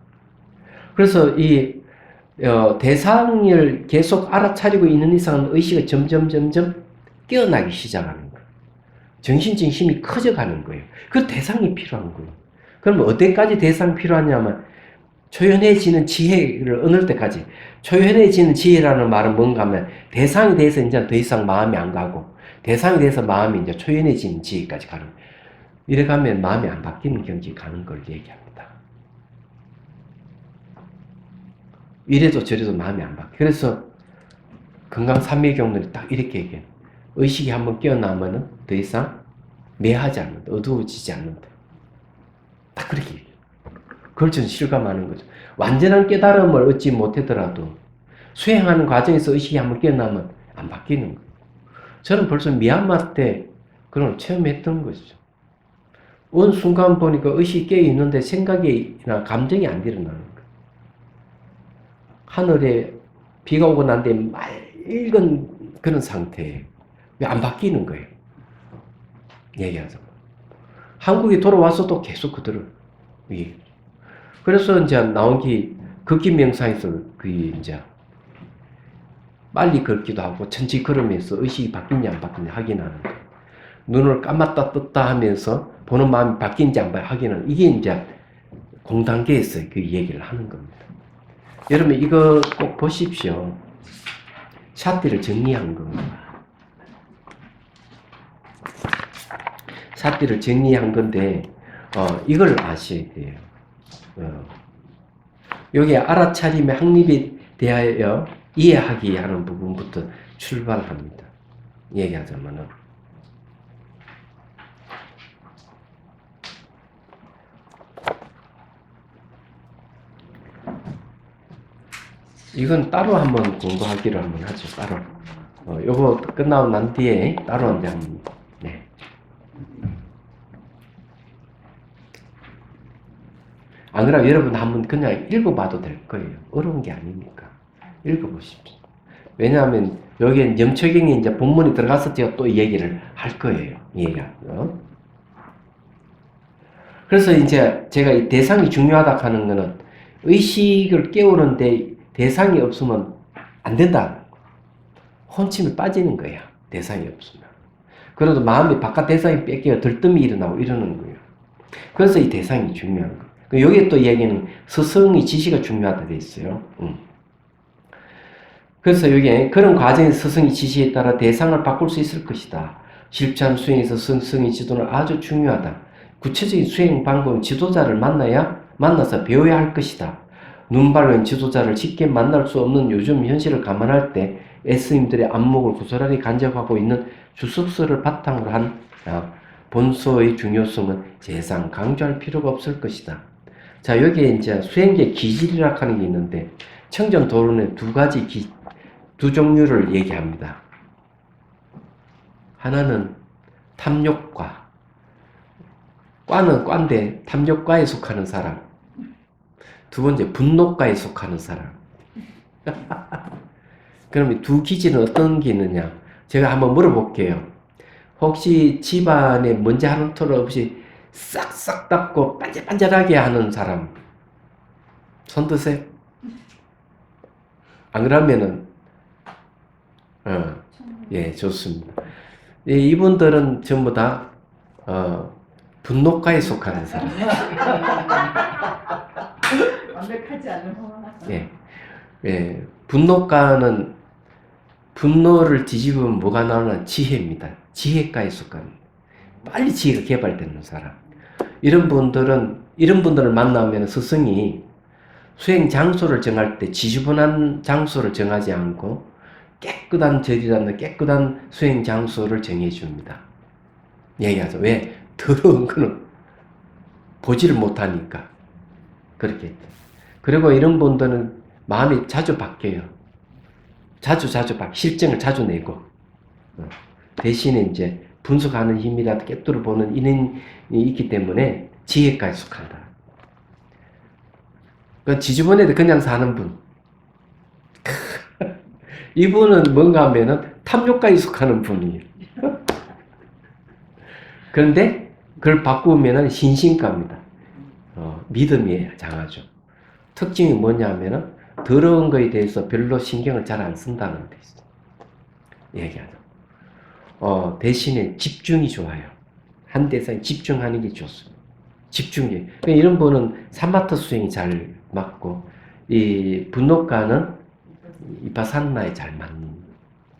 그래서 이 대상을 계속 알아차리고 있는 이상은 의식이 점점 깨어나기 시작하는 거예요. 정신적인 힘이 커져가는 거예요. 그 대상이 필요한 거예요. 그럼 어디까지 대상이 필요하냐면 초연해지는 지혜를 얻을 때까지. 초연해지는 지혜라는 말은 뭔가 하면 대상에 대해서 이제 더 이상 마음이 안 가고 대상에 대해서 마음이 이제 초연해지는 지혜까지 가는 거예요. 이래 가면 마음이 안 바뀌는 경지에 가는 걸 얘기합니다. 이래도 저래도 마음이 안 바뀌어요. 그래서 건강삼昧경론이 딱 이렇게 얘기해요. 의식이 한번 깨어나면은 더 이상 매하지 않는다. 어두워지지 않는다. 딱 그렇게 얘기해요. 그걸 저는 실감하는 거죠. 완전한 깨달음을 얻지 못하더라도 수행하는 과정에서 의식이 한번 깨어나면 안 바뀌는 거예요. 저는 벌써 미얀마 때 그런 걸 체험했던 거죠. 어느 순간 보니까 의식이 깨어있는데 생각이나 감정이 안 일어나는 거예요. 하늘에 비가 오고 난 뒤에 맑은 그런 상태예요. 왜 안 바뀌는 거예요? 얘기하자면. 한국에 돌아와서도 계속 그대로. 그래서 이제 나온 게 걷기 명상에서 이제 빨리 걷기도 하고 천천히 걸으면서 의식이 바뀌냐 안 바뀌냐 확인하는 거예요. 눈을 감았다 떴다 하면서 보는 마음이 바뀐지 안 확인하는 이게 이제 공단계에서 그 얘기를 하는 겁니다. 여러분 이거 꼭 보십시오. 샤티를 정리한 겁니다. 샤티를 정리한 건데 이걸 아셔야 돼요. 여기 알아차림의 확립에 대하여 이해하기 하는 부분부터 출발합니다. 얘기하자면은 이건 따로 한번 공부하기로 한번 하죠. 따로. 요거 끝나고 난 뒤에 따로 이제 한번. 네. 안 그러면 여러분 한번 그냥 읽어봐도 될 거예요. 어려운 게 아니니까. 읽어보십시오. 왜냐하면 여기에 염초경이 이제 본문이 들어가서 제가 또 얘기를 할 거예요. 얘기하고요. 그래서 이제 제가 이 대상이 중요하다 하는 거는 의식을 깨우는데 대상이 없으면 안 된다. 혼침이 빠지는 거야. 대상이 없으면. 그래도 마음이 바깥 대상이 뺏겨 들뜸이 일어나고 이러는 거예요. 그래서 이 대상이 중요한 거예요. 여기에 또 얘기는 스승의 지시가 중요하다 돼 있어요. 그래서 여기에 그런 과정의 스승의 지시에 따라 대상을 바꿀 수 있을 것이다. 실천 수행에서 스승의 지도는 아주 중요하다. 구체적인 수행 방법은 지도자를 만나서 배워야 할 것이다. 눈발른 지도자를 쉽게 만날 수 없는 요즘 현실을 감안할 때 S님들의 안목을 고스란히 간접하고 있는 주석서를 바탕으로 한 본소의 중요성은 재상 강조할 필요가 없을 것이다. 자, 여기에 이제 수행계 기질이라 하는 게 있는데 청정도론의 두 종류를 얘기합니다. 하나는 탐욕과, 과는 과인데 탐욕과에 속하는 사람. 두 번째 분노과에 속하는 사람. 그럼 두 기질은 어떤 게 있느냐? 제가 한번 물어볼게요. 혹시 집안에 먼지 한 톨 없이 싹싹 닦고 반질반질하게 하는 사람 손 드세요. 안 그러면은 예, 좋습니다. 예, 이분들은 전부 다 분노과에 속하는 사람. 완벽하지 않은 예, 예, 분노과는 분노를 뒤집으면 뭐가 나오나 지혜입니다. 지혜과에 속하는 빨리 지혜가 개발되는 사람. 이런 분들을 만나면 스승이 수행 장소를 정할 때 지저분한 장소를 정하지 않고 깨끗한 절이라는 깨끗한 수행 장소를 정해 줍니다. 얘기하죠. 왜? 더러운 거는 보지를 못하니까. 그렇게. 그리고 이런 분들은 마음이 자주 바뀌어요. 자주 실증을 자주 내고 대신에 이제 분석하는 힘이라도 꿰뚫어 보는 인연이 있기 때문에 지혜까지 속한다. 그 지주번에도 그냥 사는 분. 이분은 뭔가 하면은 탐욕까지 속하는 분이에요. 그런데 그걸 바꾸면은 신신가입니다. 믿음이 장하죠. 특징이 뭐냐면은 더러운 거에 대해서 별로 신경을 잘 안 쓴다는 데 있어요. 얘기하죠. 대신에 집중이 좋아요. 한 대상에 집중하는 게 좋습니다. 집중이. 그러니까 이런 분은 산마터 수행이 잘 맞고, 이 분노가는 이파산나에 잘 맞는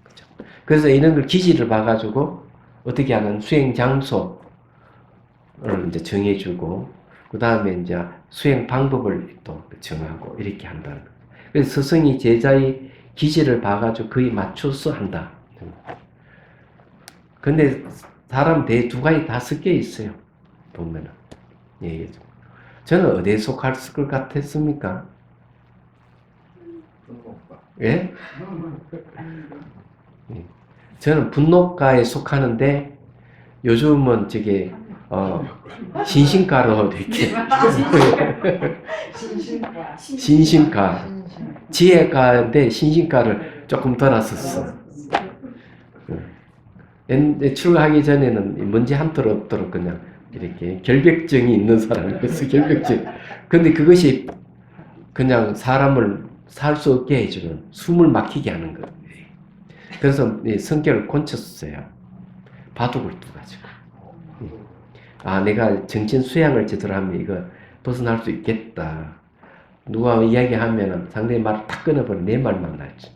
거죠. 그래서 이런 걸 기지를 봐가지고 어떻게 하는 수행 장소를 이제 정해주고, 그 다음에 이제 수행 방법을 또 정하고 이렇게 한다는 거예요. 그래서 스승이 제자의 기질을 봐가지고 그에 맞춰서 한다. 근데 사람 대 두 가지 다 섞여 있어요. 보면은. 예, 저는 어디에 속할 것 같았습니까? 예? 예. 저는 분노가에 속하는데 요즘은 저게 신신가로 이렇게 신신가 지혜가인데 신신가를 조금 돌았었어. 출가하기 전에는 문제 한톨 없도록 그냥 이렇게 결벽증이 있는 사람이었어. 결벽증. 근데 그것이 그냥 사람을 살 수 없게 해주는, 숨을 막히게 하는 거예요. 그래서 성격을 곤쳤어요. 바둑을 두가지고. 내가 정신 수양을 제대로 하면 이거 벗어날 수 있겠다. 누가 이야기하면 상대의 말을 탁 끊어버려. 내 말만 나지.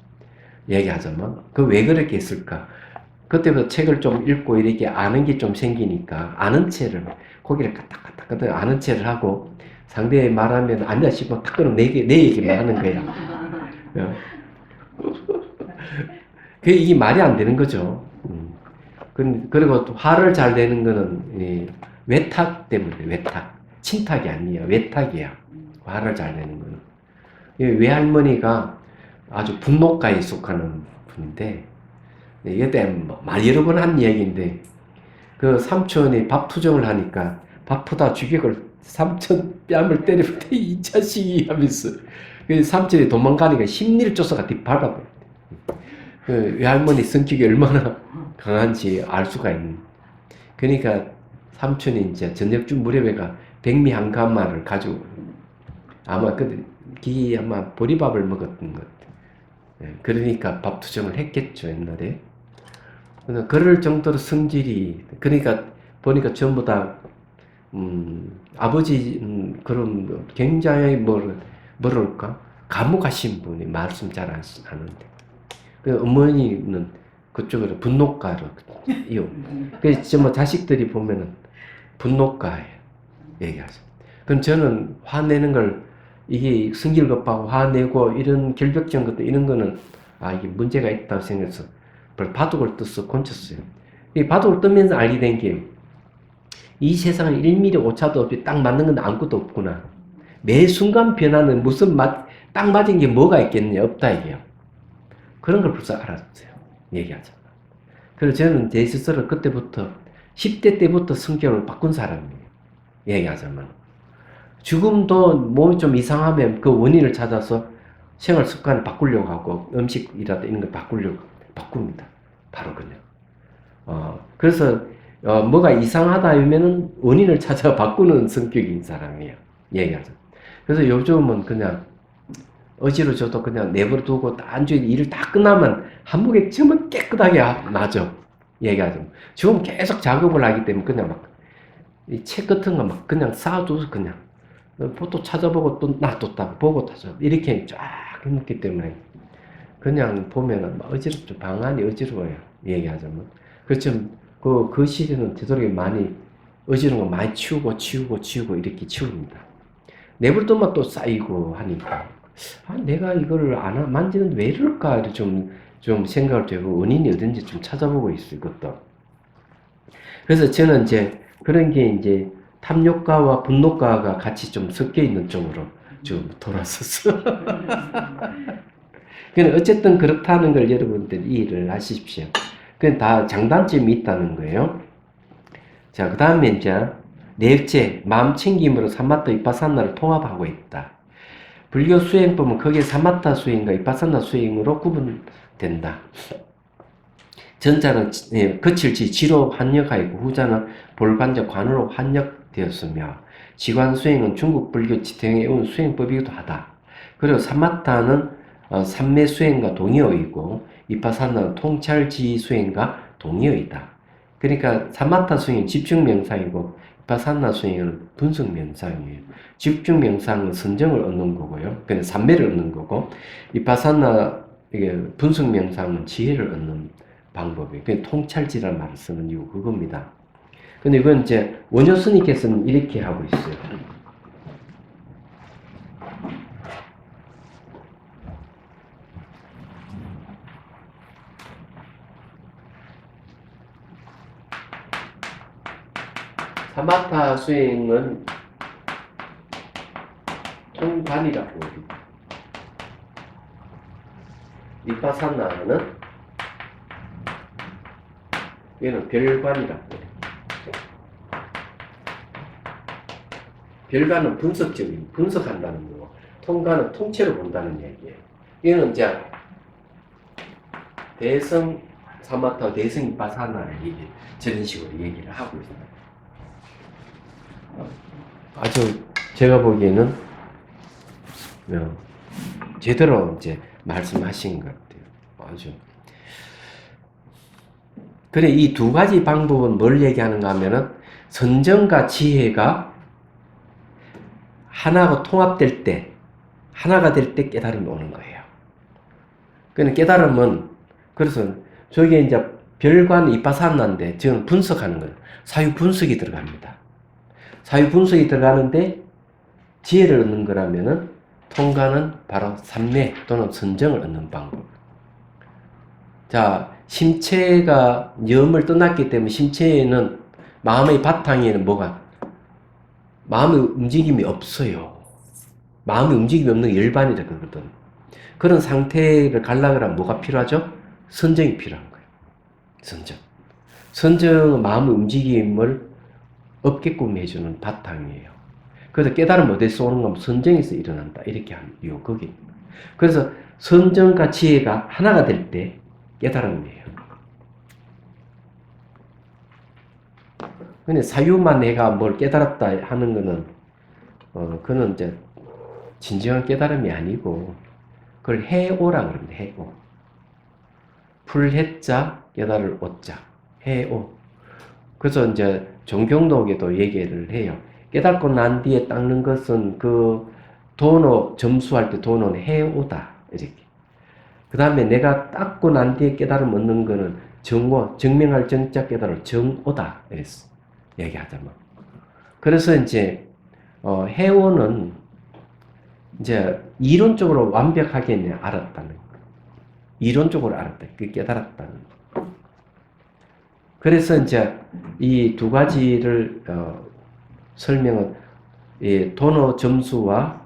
이야기하자면 그 왜 그렇게 했을까? 그때부터 책을 좀 읽고 이렇게 아는 게 좀 생기니까 아는 체를 고개를 까딱까딱 아는 체를 하고 상대의 말하면 안다 싶어 탁 끊어 내 얘기만 하는 거야. 이게 말이 안 되는 거죠. 그리고 또 화를 잘 내는 거는 외탁 때문에 외탁. 친탁이 아니야. 외탁이야. 화를 잘 내는 거는. 외할머니가 아주 분노가에 속하는 분인데 이때 말 여러 번 한 이야기인데 그 삼촌이 밥 투정을 하니까 밥보다 주객을 삼촌 뺨을 때리면 이 자식이 하면서 그 삼촌이 도망가니까 심리를 쫓아가 뒷밟아버려. 그 외할머니 성격이 얼마나 강한지 알 수가 있는. 그러니까 삼촌이 이제 저녁쯤 무렵에가 백미 한 가마를 가지고 아마 아마 보리밥을 먹었던 것 같아요. 그러니까 밥 투정을 했겠죠 옛날에. 그럴 정도로 성질이 그러니까 보니까 전부 다 아버지 그런 굉장히 뭐랄까 감옥하신 분이 말씀 잘 안 하는데 그 어머니는 그쪽으로 분노가로 이요. 그래서 뭐 자식들이 보면은 분노가에 얘기하죠. 그럼 저는 화내는 걸 이게 성질급하고 화내고 이런 결벽증 것도 이런 거는 이게 문제가 있다고 생각해서 바둑을 떠서 곤쳤어요. 이 바둑을 뜨면서 알게 된 게 이 세상은 1mm 오차도 없이 딱 맞는 건 아무것도 없구나. 매 순간 변하는 무슨 딱 맞은 게 뭐가 있겠냐 없다 이게요. 그런 걸 벌써 알았어요. 얘기하잖아. 그래서 저는 제 스스로 그때부터 10대 때부터 성격을 바꾼 사람이에요. 얘기하자면 죽음도 몸이 좀 이상하면 그 원인을 찾아서 생활 습관을 바꾸려고 하고 음식이라도 이런 걸 바꿉니다. 바로 그냥. 그래서 뭐가 이상하다 하면은 원인을 찾아 바꾸는 성격인 사람이에요. 얘기하자. 그래서 요즘은 그냥 어지로 저도 그냥 내버려두고 단지 일을 다 끝나면 한목에 점은 깨끗하게 나죠. 얘기하자면. 지금 계속 작업을 하기 때문에 그냥 막 이 책 같은 거 막 그냥 쌓아둬서 그냥 또 찾아보고 또 놔뒀다가 보고 찾아보고 이렇게 쫙 해놓기 때문에 그냥 보면은 어지럽죠. 방안이 어지러워요. 얘기하자면. 그렇죠. 그 시대는 되도록이 많이 어지러운 거 많이 치우고 이렇게 치웁니다. 내버려두면 또 쌓이고 하니까 내가 이걸 안 만지는데 왜 이럴까 좀 생각을 되고 원인이 어딘지 좀 찾아보고 있어요. 이것도. 그래서 저는 이제 그런 게 이제 탐욕가와 분노가가 같이 좀 섞여 있는 쪽으로 좀 돌았었어. 그냥 어쨌든 그렇다는 걸 여러분들 이해를 하십시오. 그건 다 장단점이 있다는 거예요. 자, 그 다음에 이제 넷째, 마음 챙김으로 사마타 위파사나를 통합하고 있다. 불교 수행법은 거기에 사마타 수행과 위파사나 수행으로 구분된다. 전자는 거칠지 지로 환역하였고 후자는 볼관적 관으로 환역되었으며 지관 수행은 중국 불교 지탱해 온 수행법이기도 하다. 그리고 사마타는 삼매 수행과 동의어이고 위파사나는 통찰지 수행과 동의어이다. 그러니까 사마타 수행은 집중 명상이고 위파사나 수행은 분석 명상이에요. 집중 명상은 선정을 얻는 거고요. 그냥 삼매를 얻는 거고 위파사나 이게 분석 명상은 지혜를 얻는 방법이에요. 그 통찰지라는 말을 쓰는 이유 그겁니다. 근데 이건 이제 원효 스님께서는 이렇게 하고 있어요. 사마타 수행은 통관이라고 합니다. 위파사나는 얘는 별관이라고 해요. 별관은 분석적인, 분석한다는 거고, 통관은 통째로 본다는 얘기예요. 얘는 이제 대성 사마타, 대성 위파사나를 저런 식으로 얘기를 하고 있습니다. 아주 제가 보기에는 제대로 이제 말씀하신 것 같아요. 아주. 그래, 이 두 가지 방법은 뭘 얘기하는가 하면은 선정과 지혜가 하나가 통합될 때, 하나가 될 때 깨달음이 오는 거예요. 그러니까 깨달음은, 그래서 저게 이제 별관 위파사나인데, 지금 분석하는 거예요. 사유 분석이 들어갑니다. 사유 분석이 들어가는데, 지혜를 얻는 거라면은, 통과는 바로 삼매 또는 선정을 얻는 방법. 자, 심체가 염을 떠났기 때문에 심체에는 마음의 바탕에는 뭐가? 마음의 움직임이 없어요. 마음의 움직임이 없는 열반이라 그러거든. 그런 상태를 가려고 하면 뭐가 필요하죠? 선정이 필요한 거예요. 선정. 선정은 마음의 움직임을 없게끔 해주는 바탕이에요. 그래서 깨달음 어디서 오는 건 선정에서 일어난다. 이렇게 하는 이유, 거기. 그래서 선정과 지혜가 하나가 될 때 깨달음이에요. 근데 사유만 내가 뭘 깨달았다 하는 거는, 그는 이제 진정한 깨달음이 아니고, 그걸 해오라 그럽니다. 해오. 풀해자, 깨달을 오자. 해오. 그래서 이제 정경록에도 얘기를 해요. 깨닫고 난 뒤에 닦는 것은 그 도노, 점수할 때 도노는 해오다. 이렇게. 그 다음에 내가 닦고 난 뒤에 깨달음 얻는 거는 정오, 증명할 정자 깨달을 정오다. 이랬어. 얘기하자면. 그래서 이제, 해오는 이제 이론적으로 완벽하게 알았다는 거. 이론적으로 알았다. 그 깨달았다는 거. 그래서 이제 이 두 가지를, 설명은, 도노 점수와,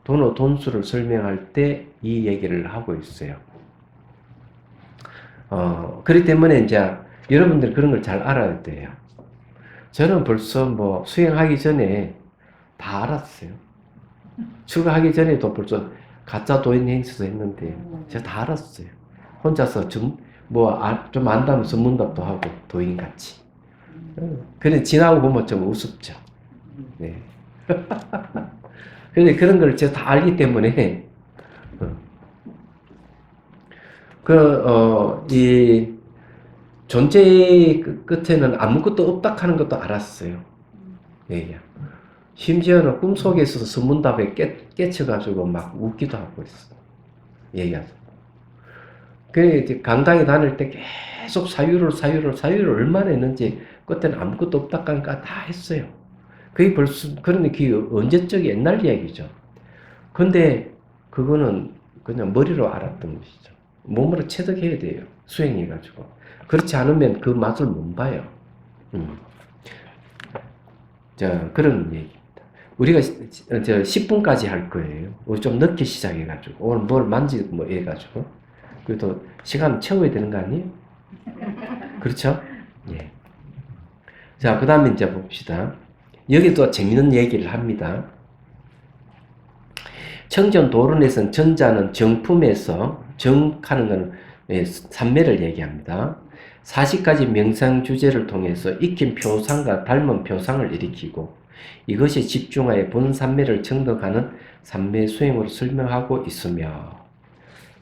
도노 돈수를 설명할 때 이 얘기를 하고 있어요. 그렇기 때문에 이제 여러분들 그런 걸 잘 알아야 돼요. 저는 벌써 뭐 수행하기 전에 다 알았어요. 출가하기 전에도 벌써 가짜 도인 행세도 했는데 제가 다 알았어요. 혼자서 좀 안다면 전문답도 하고 도인같이. 그래 지나고 보면 좀 우습죠. 네. 그런데 그런 걸 제가 다 알기 때문에 이 존재의 끝에는 아무것도 없다 하는 것도 알았어요. 예. 심지어는 꿈속에서도 선문답에 깨쳐가지고 막 웃기도 하고 있어. 얘기하죠. 그래, 강당에 다닐 때 계속 사유를 얼마나 했는지, 그때는 아무것도 없다 하니까 다 했어요. 그게 벌써, 그런데 그게 언제적 옛날 이야기죠. 근데 그거는 그냥 머리로 알았던 것이죠. 몸으로 체득해야 돼요. 수행해가지고. 그렇지 않으면 그 맛을 못 봐요. 자, 그런 얘기입니다. 우리가 10분까지 할 거예요. 우리 좀 늦게 시작해가지고 오늘 뭘 만지고 뭐 해가지고 그래도 시간 채워야 되는 거 아니에요? 그렇죠? 예. 자, 그 다음에 이제 봅시다. 여기도 재밌는 얘기를 합니다. 청전 도론에서는 전자는 정품에서 정하는 것은 삼매를 얘기합니다. 40가지 명상 주제를 통해서 익힌 표상과 닮은 표상을 일으키고 이것이 집중하여 본 삼매를 정독하는 삼매 수행으로 설명하고 있으며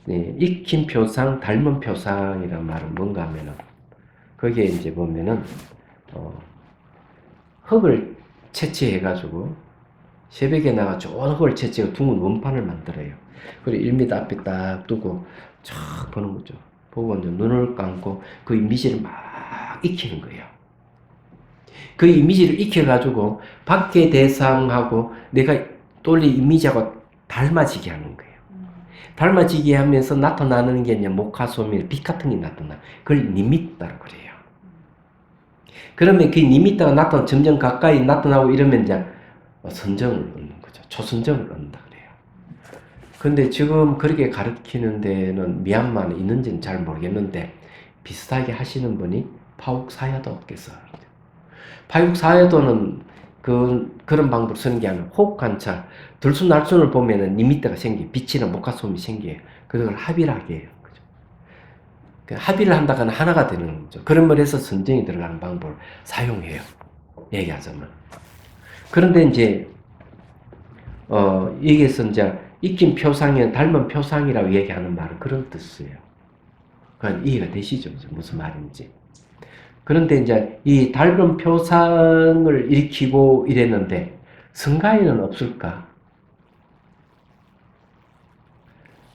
익힌 표상, 닮은 표상이란 말은 뭔가 하면은 거기에 이제 보면은 흙을 채취해가지고 새벽에 나가 좋은 흙을 채취해서 둥근 원판을 만들어요. 그리고 1m 앞에 딱 두고 쫙 보는 거죠. 보고 이제 눈을 감고 그 이미지를 막 익히는 거예요. 그 이미지를 익혀가지고 밖의 대상하고 내가 떠올린 이미지하고 닮아지게 하는 거예요. 닮아지게 하면서 나타나는 게 이제 목화소면 빛 같은 게 나타나. 그걸 니미따라고 그래요. 그러면 그 니미따가 나타나 점점 가까이 나타나고 이러면 이제 선정을 얻는 거죠. 초선정을 얻는다 그래요. 근데 지금 그렇게 가르치는 데는 미얀마는 있는지는 잘 모르겠는데 비슷하게 하시는 분이 파욱사야도께서 파욱사야도는 그런 방법을 쓰는 게 아니라 호흡 관찰, 들순날순을 보면은 니미따가 생겨요. 빛이나 목화소음이 생겨요. 그걸 합의를 하게 해요. 그죠? 합의를 한다거나 하나가 되는 거죠. 그런 걸 해서 선정이 들어가는 방법을 사용해요. 얘기하자면. 그런데 이제 여기에서 이제 익힌 표상이 닮은 표상이라고 얘기하는 말은 그런 뜻이에요. 그러니까 이해가 되시죠? 무슨 말인지. 그런데 이제 이 닮은 표상을 일으키고 이랬는데 성가에는 없을까?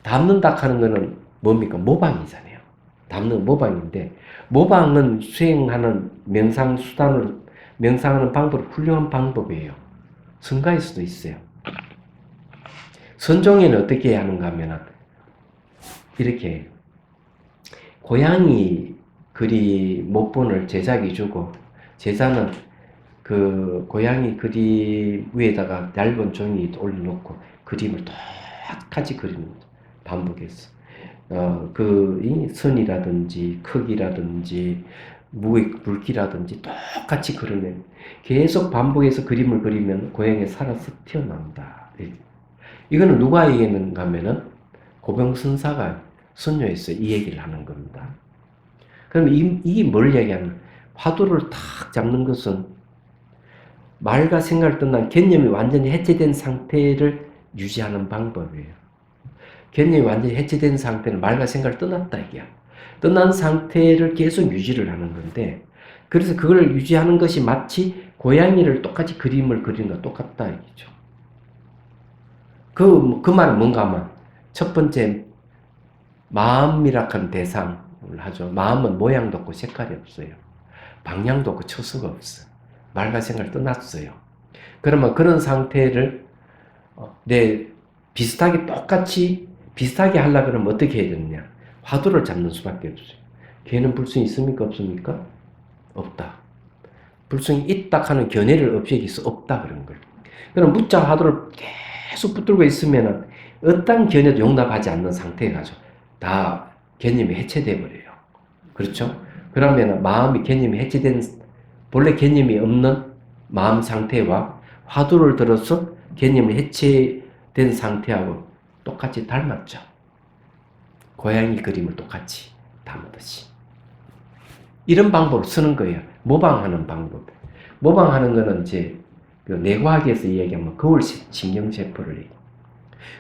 담는다 하는 거는 뭡니까? 모방이잖아요. 담는 모방인데 모방은 수행하는 명상수단을 명상하는 방법은 훌륭한 방법이에요. 성가일 수도 있어요. 선종에는 어떻게 하는가 하면은 이렇게 고양이 그리 목본을 제작해 주고 제자는 그 고양이 그림 위에다가 얇은 종이 올려놓고 그림을 똑같이 그리는 거죠. 반복해서 그 선이라든지 크기라든지 굵기라든지 똑같이 그리면 계속 반복해서 그림을 그리면 고양이가 살아서 튀어나온다. 이거는 누가 얘기했는가 하면은 고병선사가 선녀에서 이 얘기를 하는 겁니다. 그럼 이게 뭘 얘기하는? 화두를 탁 잡는 것은 말과 생각을 떠난 개념이 완전히 해체된 상태를 유지하는 방법이에요. 개념이 완전히 해체된 상태는 말과 생각을 떠났다 이게야. 떠난 상태를 계속 유지를 하는 건데 그래서 그걸 유지하는 것이 마치 고양이를 똑같이 그림을 그리는 것과 똑같다 이거죠. 그 말은 뭔가 하면 첫 번째 마음이라는 대상을 하죠. 마음은 모양도 없고 색깔이 없어요. 방향도 없고 처수가 없어요. 말과 생각을 떠났어요. 그러면 그런 상태를 비슷하게 똑같이 비슷하게 하려고 그러면 어떻게 해야 되느냐? 화두를 잡는 수밖에 없어요. 걔는 불성이 있습니까? 없습니까? 없다. 불성이 있다 하는 견해를 없애길 수 없다 그런 거예요. 그럼 묻자 화두를 계속 붙들고 있으면은 어떤 견해도 용납하지 않는 상태에 가죠. 다 개념이 해체돼 버려요. 그렇죠? 그러면 마음이 개념이 해체된 본래 개념이 없는 마음 상태와 화두를 들어서 개념이 해체된 상태하고 똑같이 닮았죠. 고양이 그림을 똑같이 담듯이. 이런 방법을 쓰는 거예요. 모방하는 방법. 모방하는 거는 이제 그 뇌과학에서 이야기하면 거울 신경세포를 얘기해요.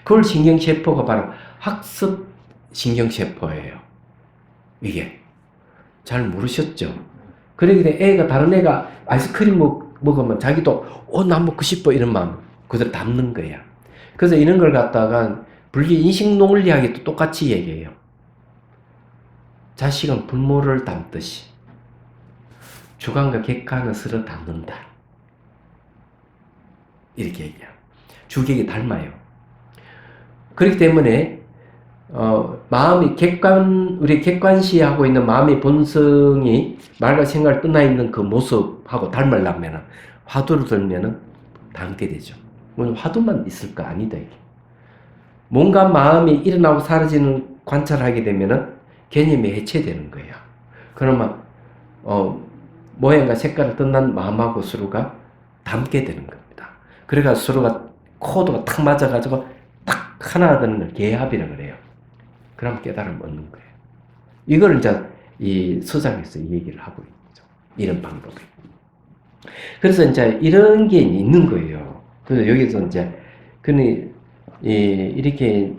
거울 신경세포가 바로 학습 신경세포예요. 이게. 잘 모르셨죠? 그러기 애가, 다른 애가 아이스크림 먹으면 자기도, 나 먹고 싶어. 이런 마음 그대로 담는 거야. 그래서 이런 걸 갖다가 분리 인식 논리학이 똑같이 얘기해요. 자식은 부모를 닮듯이 주관과 객관은 서로 닮는다. 이렇게 얘기해요. 주객이 닮아요. 그렇기 때문에 마음이 우리 객관시하고 있는 마음의 본성이 말과 생각을 떠나 있는 그 모습하고 닮으려면 화두를 들면은 닮게 되죠. 뭐 화두만 있을 거 아니다 이게. 뭔가 마음이 일어나고 사라지는 관찰하게 되면은 개념이 해체되는 거예요. 그러면 모양과 색깔을 뜬난 마음하고 서로가 닮게 되는 겁니다. 그래가 서로가 코드가 탁 맞아가지고 딱 하나 되는 걸 개합이라고 그래요. 그럼 깨달음 얻는 거예요. 이걸 이제 이 서장에서 얘기를 하고 있죠. 이런 방법이. 그래서 이제 이런 게 있는 거예요. 그래서 여기서 이제 이렇게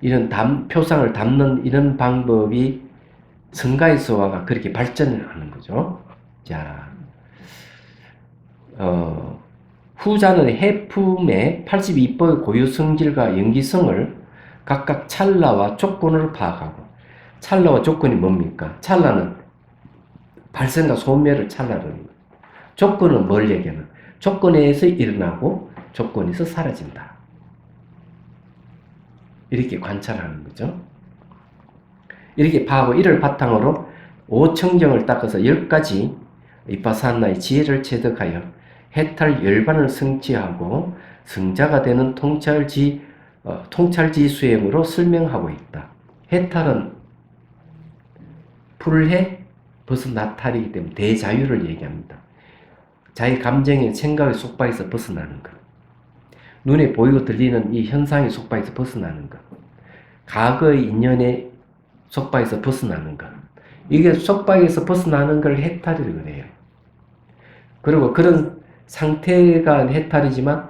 이런 표상을 담는 이런 방법이 성가에서가 그렇게 발전을 하는 거죠. 자, 후자는 해품의 82법의 고유 성질과 연기성을 각각 찰나와 조건으로 파악하고, 찰나와 조건이 뭡니까? 찰나는 발생과 소멸을 찰나로 하는 거예요. 조건은 뭘 얘기하는? 조건에서 일어나고 조건에서 사라진다. 이렇게 관찰하는 거죠. 이렇게 파하고 이를 바탕으로 오청경을 닦아서 10가지 이파사나의 지혜를 체득하여 해탈 열반을 성취하고 성자가 되는 통찰지 수행으로 설명하고 있다. 해탈은 불해 벗어나탈이기 때문에 대자유를 얘기합니다. 자기 감정의 생각의 속박에서 벗어나는 것. 눈에 보이고 들리는 이 현상의 속박에서 벗어나는 것. 과거의 인연의 속박에서 벗어나는 것. 이게 속박에서 벗어나는 걸 해탈이라고 그래요. 그리고 그런 상태가 해탈이지만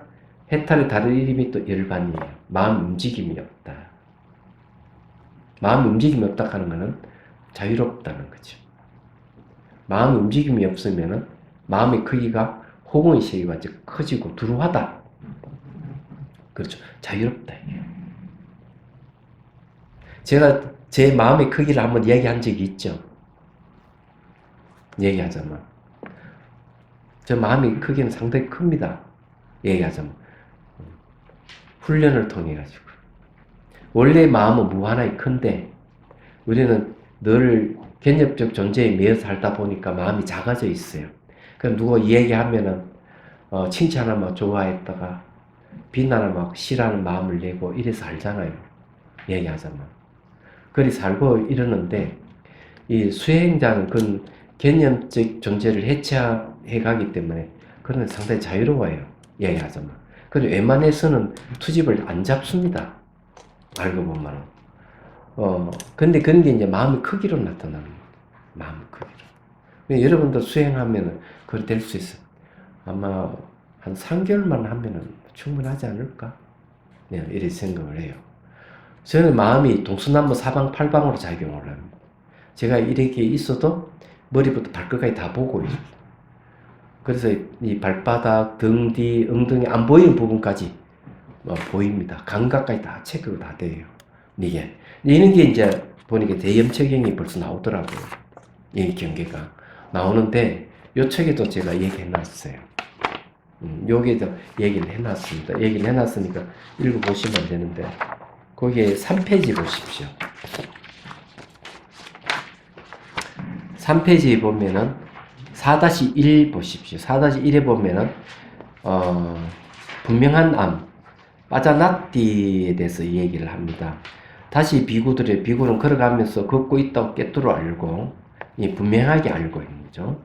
해탈의 다른 이름이 또 열반이에요. 마음 움직임이 없다. 마음 움직임이 없다 하는 것은 자유롭다는 거죠. 마음 움직임이 없으면 마음의 크기가 호응의 세계가 이제 커지고 두루하다. 그렇죠. 자유롭다. 제가 제 마음의 크기를 한번 얘기한 적이 있죠. 얘기하자면. 저 마음의 크기는 상당히 큽니다. 얘기하자면. 훈련을 통해 가지고. 원래 마음은 무한하게 큰데 우리는 늘 개념적 존재에 매여 살다 보니까 마음이 작아져 있어요. 그럼 누가 얘기하면은 칭찬하면 좋아했다가 비난하면 싫어하는 마음을 내고 이래서 살잖아요. 얘기하자면. 그리 살고 이러는데 이 수행자는 그 개념적 존재를 해체해 가기 때문에 그런 상당히 자유로워요. 얘기하자면. 그리고 웬만해서는 투집을 안 잡습니다. 알고 보면. 근데 그런 게 이제 마음의 크기로 나타납니다. 마음의 크기로. 여러분도 수행하면은 그걸 될 수 있어요. 아마 한 3개월만 하면은 충분하지 않을까? 네, 이렇게 생각을 해요. 저는 마음이 동서남북 사방팔방으로 작용을 합니다. 제가 이렇게 있어도 머리부터 발끝까지 다 보고 있어요. 그래서 이 발바닥, 등 뒤, 엉덩이 안 보이는 부분까지 보입니다. 감각까지 다 체크가 다 돼요. 이런 게 이제 보니까 대염체경이 벌써 나오더라고요. 이 경계가 나오는데 요 책에도 제가 얘기해놨어요. 여기에도 얘기를 해놨습니다. 얘기를 해놨으니까 읽어보시면 되는데 거기에 3페이지 보십시오. 3페이지에 보면은 4-1 보십시오. 4-1에 보면은 분명한 암, 빠자나띠에 대해서 얘기를 합니다. 다시 비구는 걸어가면서 걷고 있다고 깨뚫어 알고 분명하게 알고 있는 거죠.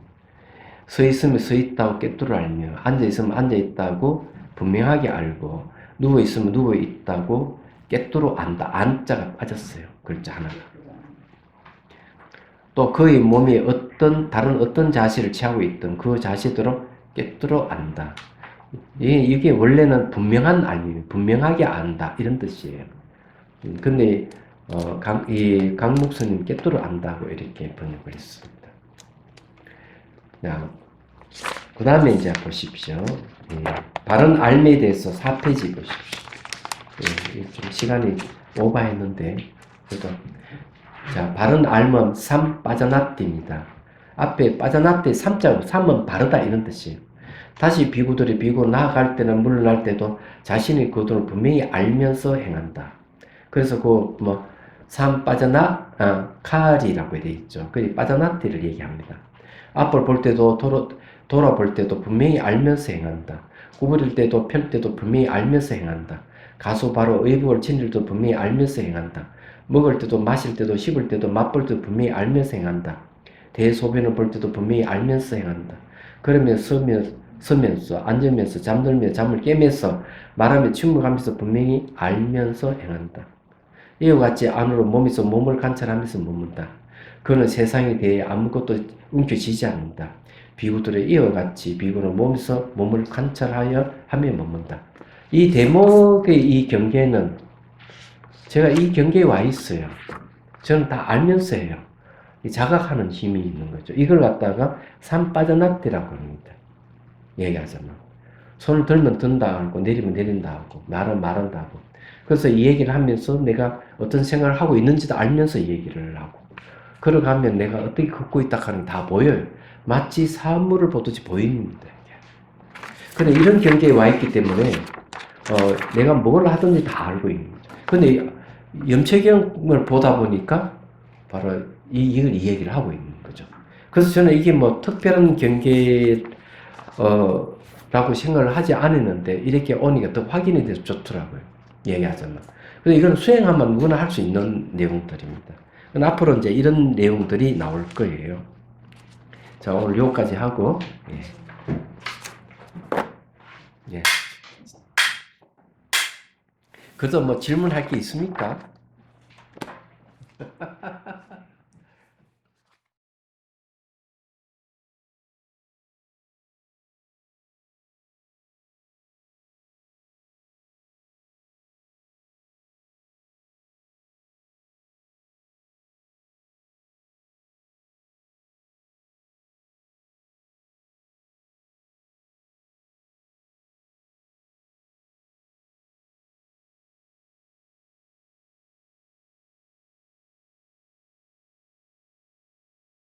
서 있으면 서 있다고 깨뚫어 알며 앉아 있으면 앉아 있다고 분명하게 알고 누워 있으면 누워 있다고 깨뚫어 안다. 안자가 빠졌어요. 글자 하나가. 또 그의 몸에 다른 어떤 자세를 취하고 있던 그 자세대로 깨뚫어 안다. 이게 원래는 분명한 알미, 분명하게 안다 이런 뜻이에요. 근데 이 강목스님 깨뚫어 안다고 이렇게 번역을 했습니다. 그 다음에 이제 보십시오. 바른 알미에 대해서 4페이지 보십시오. 좀 시간이 오버했는데 그래도 자, 바른 알면 삼 빠져나띠입니다. 앞에 빠져나띠 3자고 3은 바르다 이런 뜻이에요. 다시 비구들이 비구 나아갈 때는 물러날 때도 자신의 거동을 분명히 알면서 행한다. 그래서 삼 빠져나 칼이라고 되어 있죠. 그 빠져나띠를 얘기합니다. 앞을 볼 때도 돌아볼 때도 분명히 알면서 행한다. 구부릴 때도 펼 때도 분명히 알면서 행한다. 가소 바로 의복을 친일도 분명히 알면서 행한다. 먹을 때도 마실 때도 씹을 때도 맛볼 때도 분명히 알면서 행한다. 대소변을 볼 때도 분명히 알면서 행한다. 그러면 서면서 앉으면서 잠들며 잠을 깨면서 말하며 침묵하면서 분명히 알면서 행한다. 이와 같이 안으로 몸에서 몸을 관찰하면서 머문다. 그는 세상에 대해 아무것도 움켜쥐지 않는다. 비구들의 이와 같이 비구는 몸에서 몸을 관찰하여 하며 머문다. 이 대목의 이 경계는 제가 이 경계에 와 있어요. 저는 다 알면서 해요. 이 자각하는 힘이 있는 거죠. 이걸 갖다가 산 빠져났대라고 합니다. 얘기하자면. 손을 들면 든다 하고 내리면 내린다 하고 말은 말한다 하고. 그래서 이 얘기를 하면서 내가 어떤 생각을 하고 있는지도 알면서 이 얘기를 하고. 걸어가면 내가 어떻게 걷고 있다 하는 게 다 보여요. 마치 사물을 보듯이 보입니다. 근데 이런 경계에 와 있기 때문에 내가 뭘 하든지 다 알고 있는 거죠. 근데 염채경을 보다 보니까 바로 이걸 이 얘기를 하고 있는 거죠. 그래서 저는 이게 뭐 특별한 경계 라고 생각을 하지 않았는데 이렇게 오니까 더 확인이 돼서 좋더라고요. 얘기하자면. 그래서 이건 수행하면 누구나 할 수 있는 내용들입니다. 앞으로 이제 이런 내용들이 나올 거예요. 자, 오늘 여기까지 하고, 예. 예. 그래도 뭐 질문할 게 있습니까?